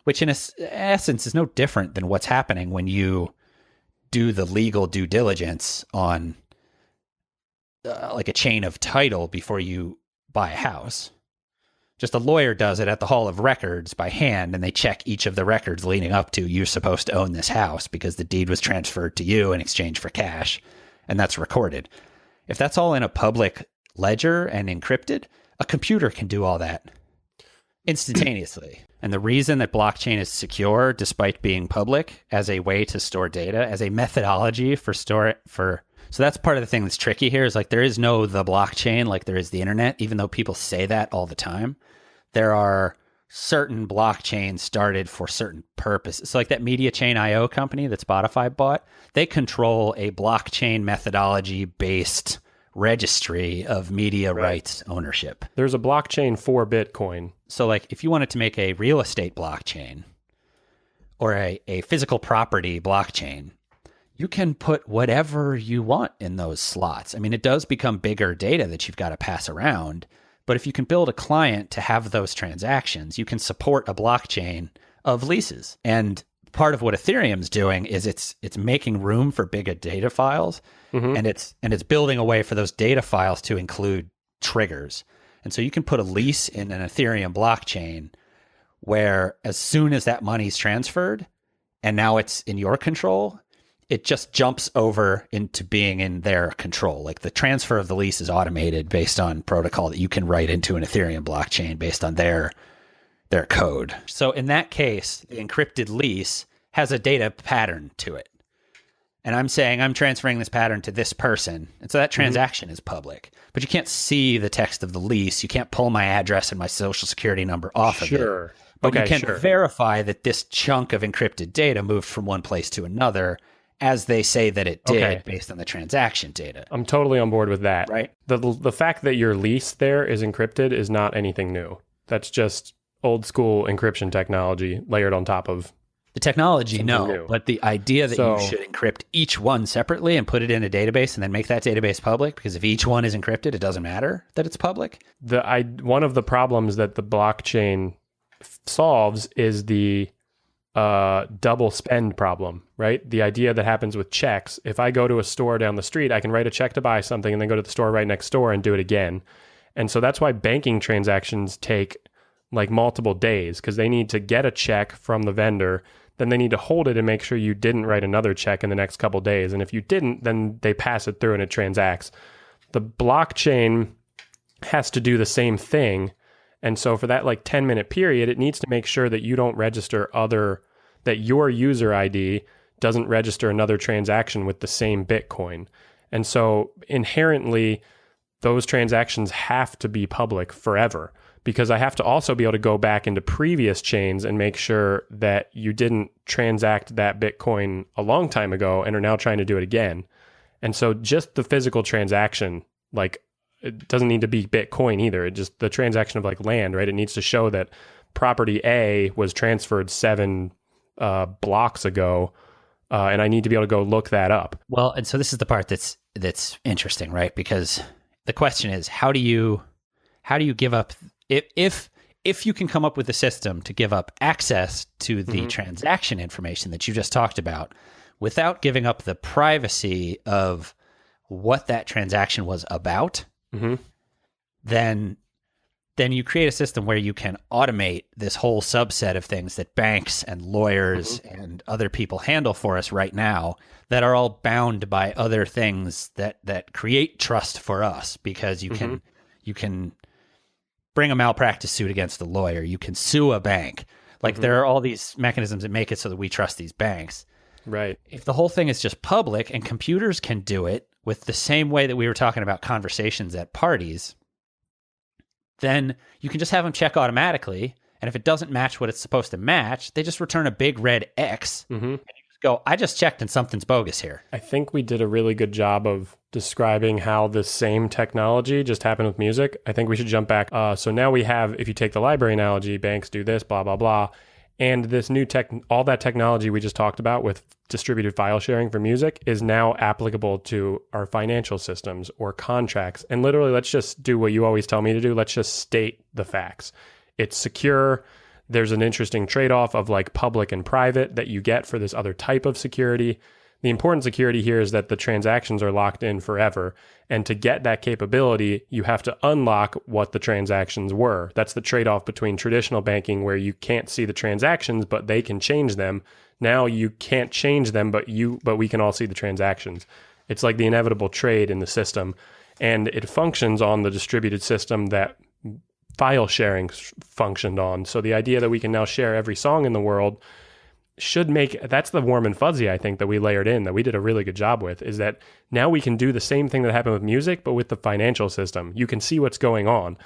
which in essence is no different than what's happening when you do the legal due diligence on like a chain of title before you buy a house. Just a lawyer does it at the Hall of Records by hand, and they check each of the records leading up to you're supposed to own this house because the deed was transferred to you in exchange for cash, and that's recorded. If that's all in a public ledger and encrypted, a computer can do all that instantaneously. And the reason that blockchain is secure, despite being public, as a way to store data, as a methodology so that's part of the thing that's tricky here is like there is no the blockchain like there is the internet, even though people say that all the time. There are certain blockchains started for certain purposes. So like that media chain IO company that Spotify bought, they control a blockchain methodology based registry of media rights ownership. There's a blockchain for Bitcoin. So like if you wanted to make a real estate blockchain or a physical property blockchain, you can put whatever you want in those slots. I mean, it does become bigger data that you've got to pass around, but if you can build a client to have those transactions, you can support a blockchain of leases. And part of what Ethereum's doing is it's making room for bigger data files, and it's building a way for those data files to include triggers. And so you can put a lease in an Ethereum blockchain where as soon as that money's transferred and now it's in your control, it just jumps over into being in their control. Like the transfer of the lease is automated based on protocol that you can write into an Ethereum blockchain based on their code. So in that case, the encrypted lease has a data pattern to it. And I'm saying I'm transferring this pattern to this person. And so that transaction is public. But you can't see the text of the lease. You can't pull my address and my social security number off of it. But you can verify that this chunk of encrypted data moved from one place to another as they say that it did based on the transaction data. I'm totally on board with that. Right. The fact that your lease there is encrypted is not anything new. That's just old school encryption technology layered on top of the technology, no, new. but the idea that you should encrypt each one separately and put it in a database and then make that database public, because if each one is encrypted, it doesn't matter that it's public. One of the problems that the blockchain solves is the double spend problem, right? The idea that happens with checks. If I go to a store down the street, I can write a check to buy something and then go to the store right next door and do it again. And so that's why banking transactions take like multiple days, because they need to get a check from the vendor, then they need to hold it and make sure you didn't write another check in the next couple days. And if you didn't, then they pass it through and it transacts. The blockchain has to do the same thing. And so for that like 10-minute period, it needs to make sure that you don't register that your user ID doesn't register another transaction with the same Bitcoin. And so inherently, those transactions have to be public forever, because I have to also be able to go back into previous chains and make sure that you didn't transact that Bitcoin a long time ago and are now trying to do it again. And so just the physical transaction, like, it doesn't need to be Bitcoin either. It just the transaction of like land, right? It needs to show that property A was transferred 7 blocks ago, and I need to be able to go look that up. Well, and so this is the part that's interesting, right? Because the question is, how do you give up if you can come up with a system to give up access to the transaction information that you just talked about without giving up the privacy of what that transaction was about, then you create a system where you can automate this whole subset of things that banks and lawyers and other people handle for us right now that are all bound by other things that create trust for us, because you can bring a malpractice suit against the lawyer. You can sue a bank. Like there are all these mechanisms that make it so that we trust these banks. Right. If the whole thing is just public and computers can do it with the same way that we were talking about conversations at parties, then you can just have them check automatically. And if it doesn't match what it's supposed to match, they just return a big red X. And you just go, I just checked and something's bogus here. I think we did a really good job of describing how the same technology just happened with music. I think we should jump back. So now we have, if you take the library analogy, banks do this, blah, blah, blah. And this new all that technology we just talked about with distributed file sharing for music is now applicable to our financial systems or contracts. And literally, let's just do what you always tell me to do. Let's just state the facts. It's secure. There's an interesting trade-off of like public and private that you get for this other type of security. The important security here is that the transactions are locked in forever. And to get that capability, you have to unlock what the transactions were. That's the trade-off between traditional banking, where you can't see the transactions, but they can change them. Now you can't change them, but we can all see the transactions. It's like the inevitable trade in the system. And it functions on the distributed system that file sharing functioned on. So the idea that we can now share every song in the world that's the warm and fuzzy, I think, that we layered in, that we did a really good job with, is that now we can do the same thing that happened with music, but with the financial system. You can see what's going on,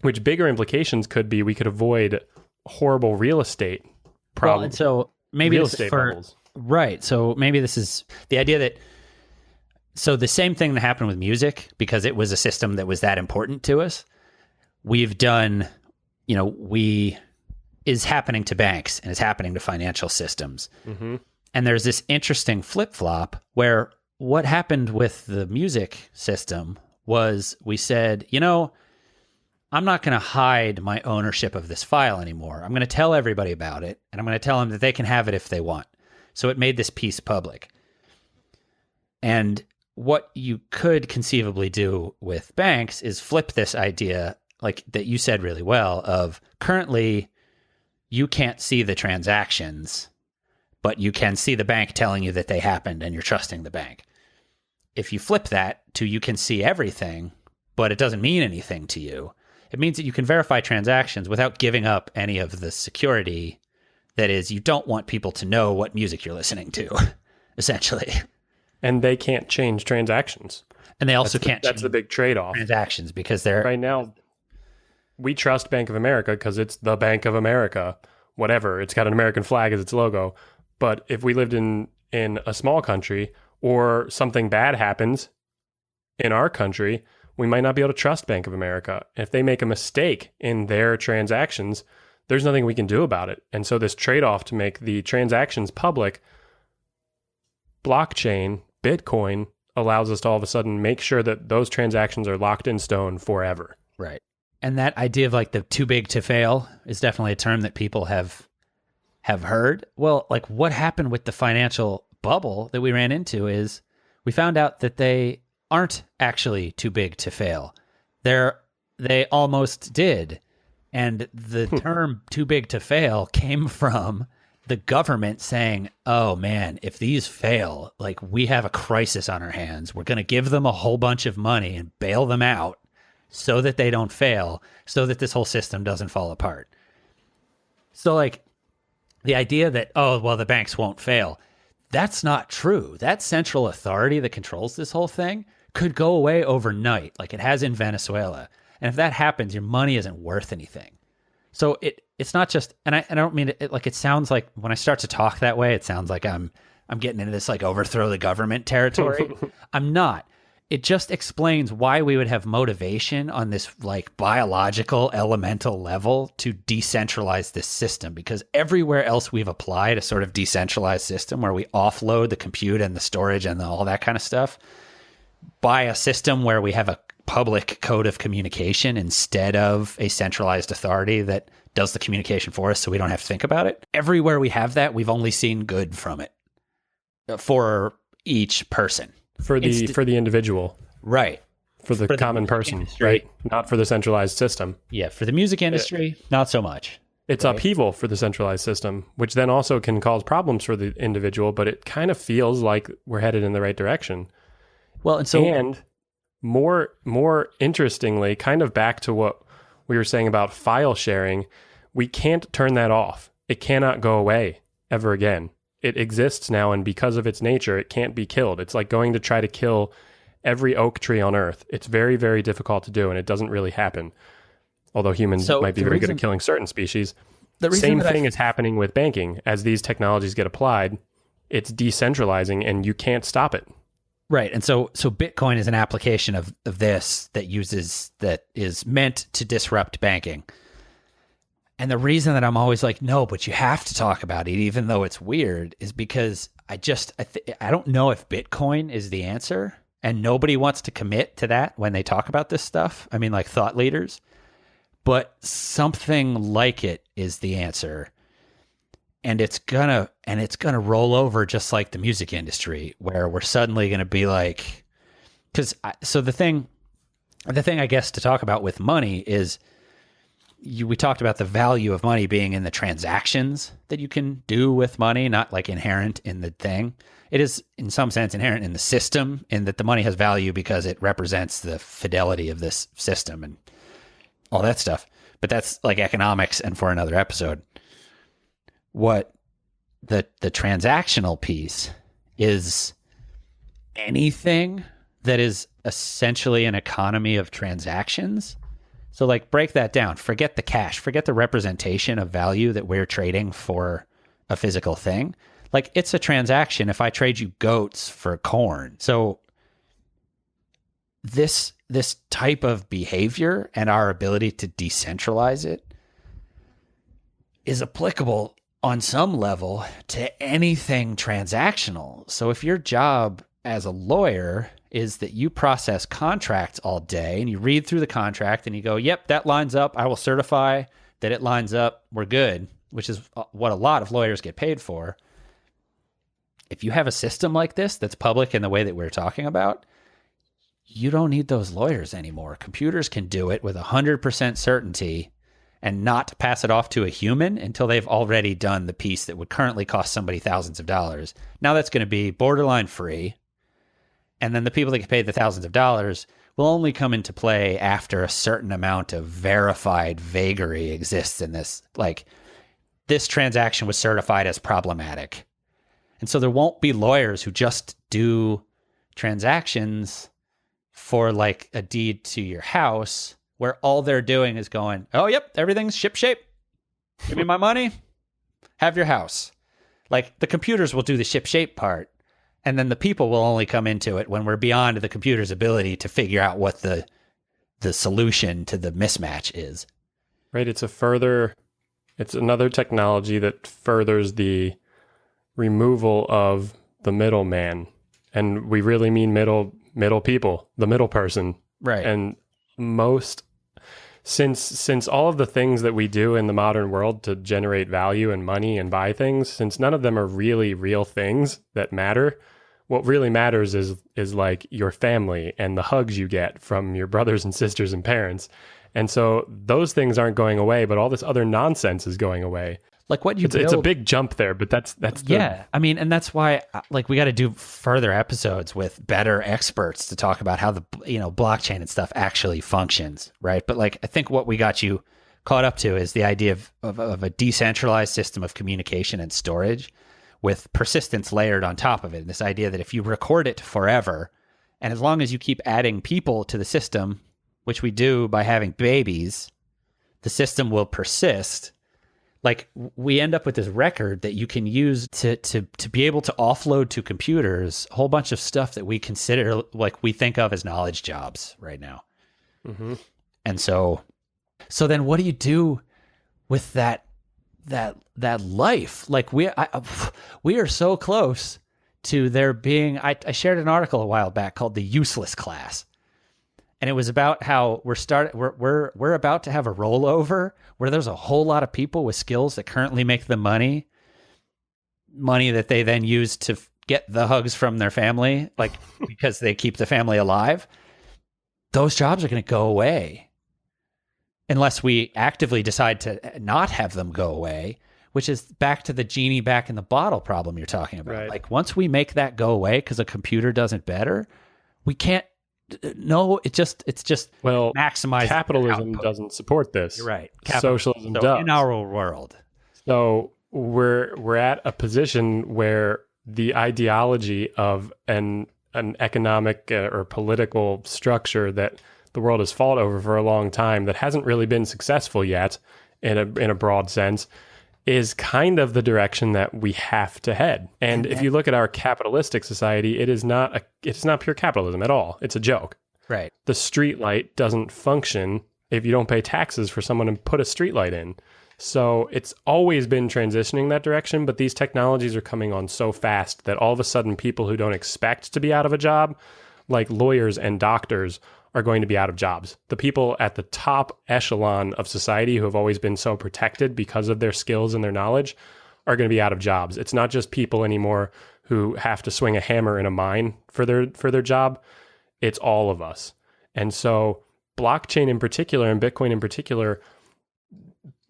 which bigger implications could be we could avoid horrible real estate problems. Well, and so maybe real this estate is for, bubbles. Right. So maybe this is the idea that, so the same thing that happened with music, because it was a system that was that important to us, we've done, is happening to banks and is happening to financial systems. And there's this interesting flip-flop where what happened with the music system was we said, I'm not going to hide my ownership of this file anymore. I'm going to tell everybody about it, and I'm going to tell them that they can have it if they want. So it made this piece public. And what you could conceivably do with banks is flip this idea, like that you said really well, of currently you can't see the transactions, but you can see the bank telling you that they happened and you're trusting the bank. If you flip that to you can see everything, but it doesn't mean anything to you, it means that you can verify transactions without giving up any of the security. That is, you don't want people to know what music you're listening to, essentially. And they can't change transactions. And they also can't That's the big trade-off. Transactions, because they're... Right now, we trust Bank of America because it's the Bank of America, whatever. It's got an American flag as its logo. But if we lived in a small country or something bad happens in our country, we might not be able to trust Bank of America. If they make a mistake in their transactions, there's nothing we can do about it. And so this trade-off to make the transactions public, blockchain, Bitcoin, allows us to all of a sudden make sure that those transactions are locked in stone forever. Right. And that idea of like the too big to fail is definitely a term that people have heard. Well, like what happened with the financial bubble that we ran into is we found out that they aren't actually too big to fail. They almost did. And the term too big to fail came from the government saying, oh man, if these fail, like we have a crisis on our hands. We're going to give them a whole bunch of money and bail them out so that they don't fail, so that this whole system doesn't fall apart. So like the idea that, oh, well, the banks won't fail, that's not true. That central authority that controls this whole thing could go away overnight, like it has in Venezuela. And if that happens, your money isn't worth anything. So it's not just, and I don't mean it like, it sounds like when I start to talk that way, it sounds like I'm getting into this like overthrow the government territory. I'm not. It just explains why we would have motivation on this like biological elemental level to decentralize this system, because everywhere else we've applied a sort of decentralized system where we offload the compute and the storage and all that kind of stuff by a system where we have a public code of communication instead of a centralized authority that does the communication for us so we don't have to think about it. Everywhere we have that, we've only seen good from it for each person. For the individual. Right. For the common person, industry. Right? Not for the centralized system. Yeah, for the music industry, not so much. It's upheaval for the centralized system, which then also can cause problems for the individual, but it kind of feels like we're headed in the right direction. Well, and more interestingly, kind of back to what we were saying about file sharing, we can't turn that off. It cannot go away ever again. It exists now, and because of its nature, it can't be killed. It's like going to try to kill every oak tree on Earth. It's very, very difficult to do, and it doesn't really happen. Although humans might be very good at killing certain species. The same thing is happening with banking. As these technologies get applied, it's decentralizing, and you can't stop it. Right. And so Bitcoin is an application of this that is meant to disrupt banking. And the reason that I'm always like, no, but you have to talk about it, even though it's weird, is because I don't know if Bitcoin is the answer, and nobody wants to commit to that when they talk about this stuff. I mean, like thought leaders, but something like it is the answer. And it's gonna roll over just like the music industry, where we're suddenly gonna be like, so the thing I guess to talk about with money is we talked about the value of money being in the transactions that you can do with money, not like inherent in the thing. It is in some sense inherent in the system, in that the money has value because it represents the fidelity of this system and all that stuff. But that's like economics and for another episode. What the transactional piece is anything that is essentially an economy of transactions. So like break that down. Forget the cash. Forget the representation of value that we're trading for a physical thing. Like it's a transaction if I trade you goats for corn. So this type of behavior and our ability to decentralize it is applicable on some level to anything transactional. So if your job as a lawyer is that you process contracts all day and you read through the contract and you go, yep, that lines up. I will certify that it lines up. We're good, which is what a lot of lawyers get paid for. If you have a system like this that's public in the way that we're talking about, you don't need those lawyers anymore. Computers can do it with 100% certainty and not pass it off to a human until they've already done the piece that would currently cost somebody thousands of dollars. Now that's going to be borderline free. And then the people that get paid the thousands of dollars will only come into play after a certain amount of verified vagary exists in this. Like, this transaction was certified as problematic. And so there won't be lawyers who just do transactions for like a deed to your house where all they're doing is going, oh, yep, everything's shipshape. Give me my money. Have your house. Like, the computers will do the shipshape part. And then the people will only come into it when we're beyond the computer's ability to figure out what the the solution to the mismatch is. Right. It's another technology that furthers the removal of the middleman. And we really mean middle people, the middle person. Right. And since all of the things that we do in the modern world to generate value and money and buy things, since none of them are really real things that matter, what really matters is like your family and the hugs you get from your brothers and sisters and parents. And so those things aren't going away, but all this other nonsense is going away. Like what you build, it's a big jump there, but that's yeah. I mean, and that's why like we got to do further episodes with better experts to talk about how the blockchain and stuff actually functions, right? But like I think what we got you caught up to is the idea of a decentralized system of communication and storage with persistence layered on top of it. And this idea that if you record it forever, and as long as you keep adding people to the system, which we do by having babies, the system will persist. Like we end up with this record that you can use to be able to offload to computers a whole bunch of stuff that we consider, like we think of as knowledge jobs right now. Mm-hmm. And so then what do you do with that life? Like we are so close to there being, I shared an article a while back called The Useless Class. And it was about how we're about to have a rollover where there's a whole lot of people with skills that currently make the money that they then use to get the hugs from their family, like because they keep the family alive. Those jobs are going to go away unless we actively decide to not have them go away, which is back to the genie back in the bottle problem you're talking about. Right. Like once we make that go away because a computer does it better, we can't. No, it's just maximize capitalism doesn't support this. You're right. Socialism does in our world. So we're at a position where the ideology of an economic or political structure that the world has fought over for a long time that hasn't really been successful yet in a broad sense is kind of the direction that we have to head. And if you look at our capitalistic society, it's not pure capitalism at all. It's a joke. Right. The street light doesn't function if you don't pay taxes for someone to put a street light in. So it's always been transitioning that direction, but these technologies are coming on so fast that all of a sudden people who don't expect to be out of a job, like lawyers and doctors, are going to be out of jobs. The people at the top echelon of society who have always been so protected because of their skills and their knowledge are going to be out of jobs. It's not just people anymore who have to swing a hammer in a mine for their job. It's all of us. And so blockchain in particular and Bitcoin in particular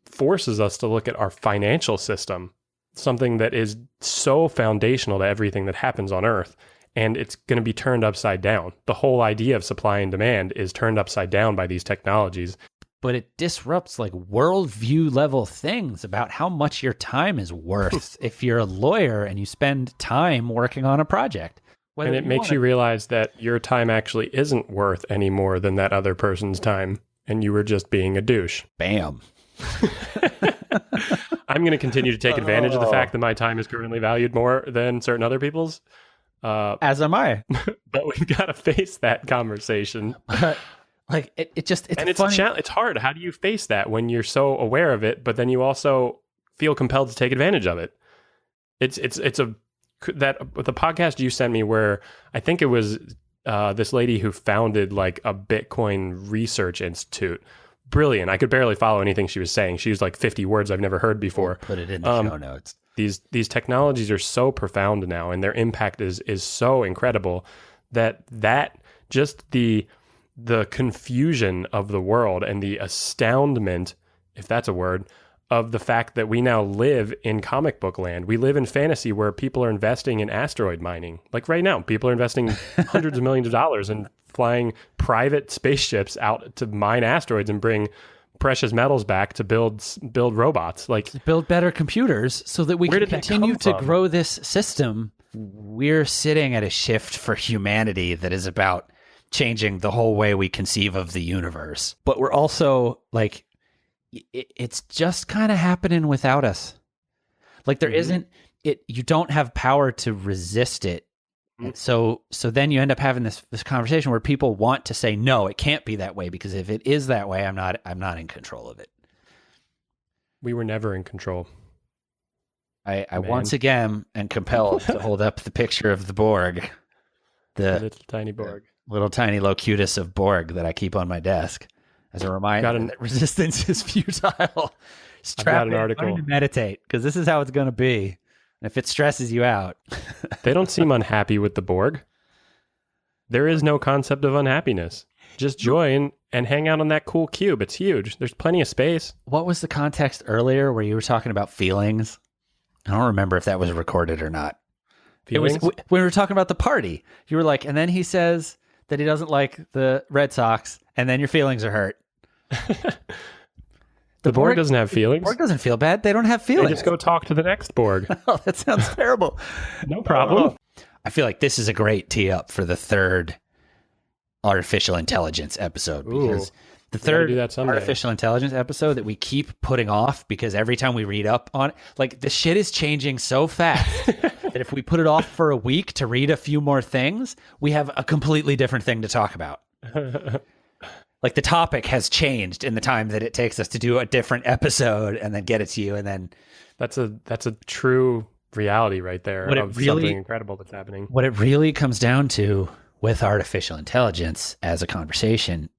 forces us to look at our financial system, something that is so foundational to everything that happens on Earth. And it's going to be turned upside down. The whole idea of supply and demand is turned upside down by these technologies. But it disrupts like worldview level things about how much your time is worth if you're a lawyer and you spend time working on a project. And it makes you realize that your time actually isn't worth any more than that other person's time. And you were just being a douche. Bam. I'm going to continue to take advantage of the fact that my time is currently valued more than certain other people's. As am I. But we've got to face that conversation. Like it's funny. It's hard. How do you face that when you're so aware of it, but then you also feel compelled to take advantage of it? The podcast you sent me where I think it was this lady who founded like a Bitcoin research institute. Brilliant. I could barely follow anything she was saying. She used like 50 words I've never heard before. We'll put it in the show notes. These technologies are so profound now, and their impact is so incredible that just the confusion of the world and the astoundment, if that's a word, of the fact that we now live in comic book land. We live in fantasy where people are investing in asteroid mining. Like right now, people are investing hundreds of millions of dollars in flying private spaceships out to mine asteroids and bring precious metals back to build robots, like to build better computers so that we can continue to grow this system. We're sitting at a shift for humanity that is about changing the whole way we conceive of the universe. But we're also like, it's just kind of happening without us. Like there isn't it. You don't have power to resist it And so then you end up having this conversation where people want to say, no, it can't be that way, because if it is that way, I'm not in control of it. We were never in control. I once again am compelled to hold up the picture of the Borg, the little tiny Borg, little tiny locutus of Borg that I keep on my desk as a reminder that resistance is futile. I've got an article. Learn to meditate, because this is how it's going to be. And if it stresses you out, they don't seem unhappy with the Borg. There is no concept of unhappiness. Just join and hang out on that cool cube. It's huge. There's plenty of space. What was the context earlier where you were talking about feelings? I don't remember if that was recorded or not. Feelings? It was when we were talking about the party. You were like, and then he says that he doesn't like the Red Sox, and then your feelings are hurt. The Borg doesn't have feelings. The Borg doesn't feel bad. They don't have feelings. They just go talk to the next Borg. Oh, that sounds terrible. No problem. I feel like this is a great tee up for the third artificial intelligence episode, because the third artificial intelligence episode that we keep putting off because every time we read up on it, like the shit is changing so fast that if we put it off for a week to read a few more things, we have a completely different thing to talk about. Like the topic has changed in the time that it takes us to do a different episode and then get it to you. And then that's a true reality right there of something incredible that's happening. What it really comes down to with artificial intelligence as a conversation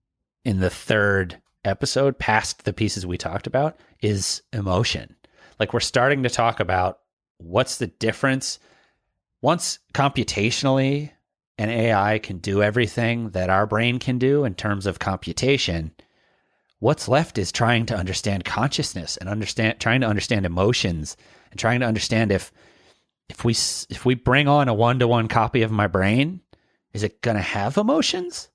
in the third episode, past the pieces we talked about, is emotion. Like we're starting to talk about what's the difference once computationally an AI can do everything that our brain can do in terms of computation. What's left is trying to understand consciousness and trying to understand emotions, and trying to understand if we bring on a 1-to-1 copy of my brain, is it going to have emotions?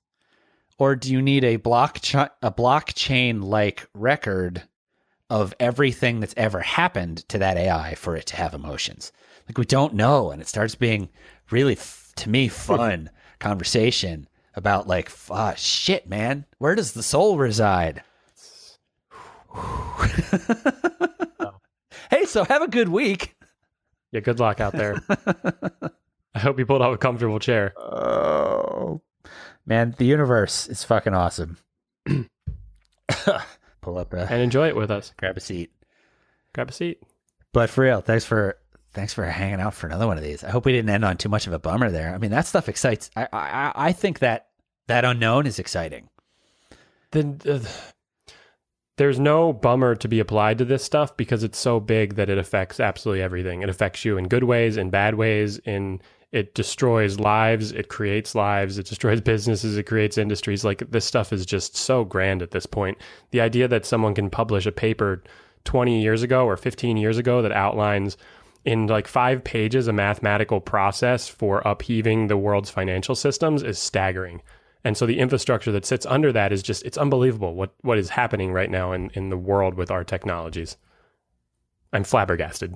Or do you need a blockchain-like record of everything that's ever happened to that AI for it to have emotions? Like we don't know, and it starts being really, to me, fun conversation about like, shit, man, where does the soul reside? Hey, so have a good week. Yeah, good luck out there. I hope you pulled out a comfortable chair. Oh, man, the universe is fucking awesome. Pull up and enjoy it with us. Grab a seat. But for real, thanks for hanging out for another one of these. I hope we didn't end on too much of a bummer there. I mean, that stuff excites. I think that unknown is exciting. There's no bummer to be applied to this stuff because it's so big that it affects absolutely everything. It affects you in good ways, in bad ways, it destroys lives, it creates lives, it destroys businesses, it creates industries. Like this stuff is just so grand at this point. The idea that someone can publish a paper 20 years ago or 15 years ago that outlines in like 5 pages a mathematical process for upheaving the world's financial systems is staggering. And so the infrastructure that sits under that is just, it's unbelievable what is happening right now in the world with our technologies. I'm flabbergasted.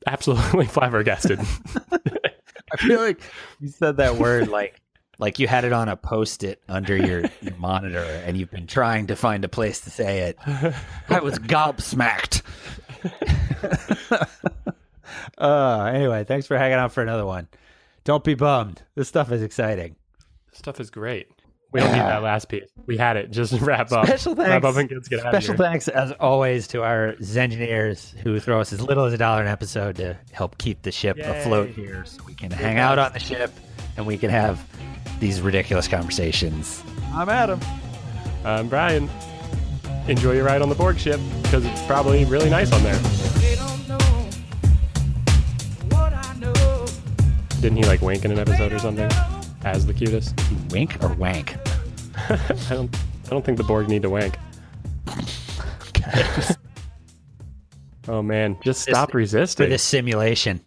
Absolutely flabbergasted. I feel like you said that word like you had it on a Post-it under your monitor and you've been trying to find a place to say it. I was gobsmacked. Anyway, thanks for hanging out for another one. Don't be bummed. This stuff is exciting. This stuff is great. We don't need that last piece. We had it. Just wrap up. Special thanks. Wrap up and get out of here. Special thanks, as always, to our Zengineers who throw us as little as $1 an episode to help keep the ship afloat here so we can hang out on the ship and we can have these ridiculous conversations. I'm Adam. I'm Brian. Enjoy your ride on the Borg ship because it's probably really nice on there. Didn't he like wink in an episode or something? As the cutest? Wink or wank? I don't think the Borg need to wank. Okay. Oh man, just stop resisting. For this simulation.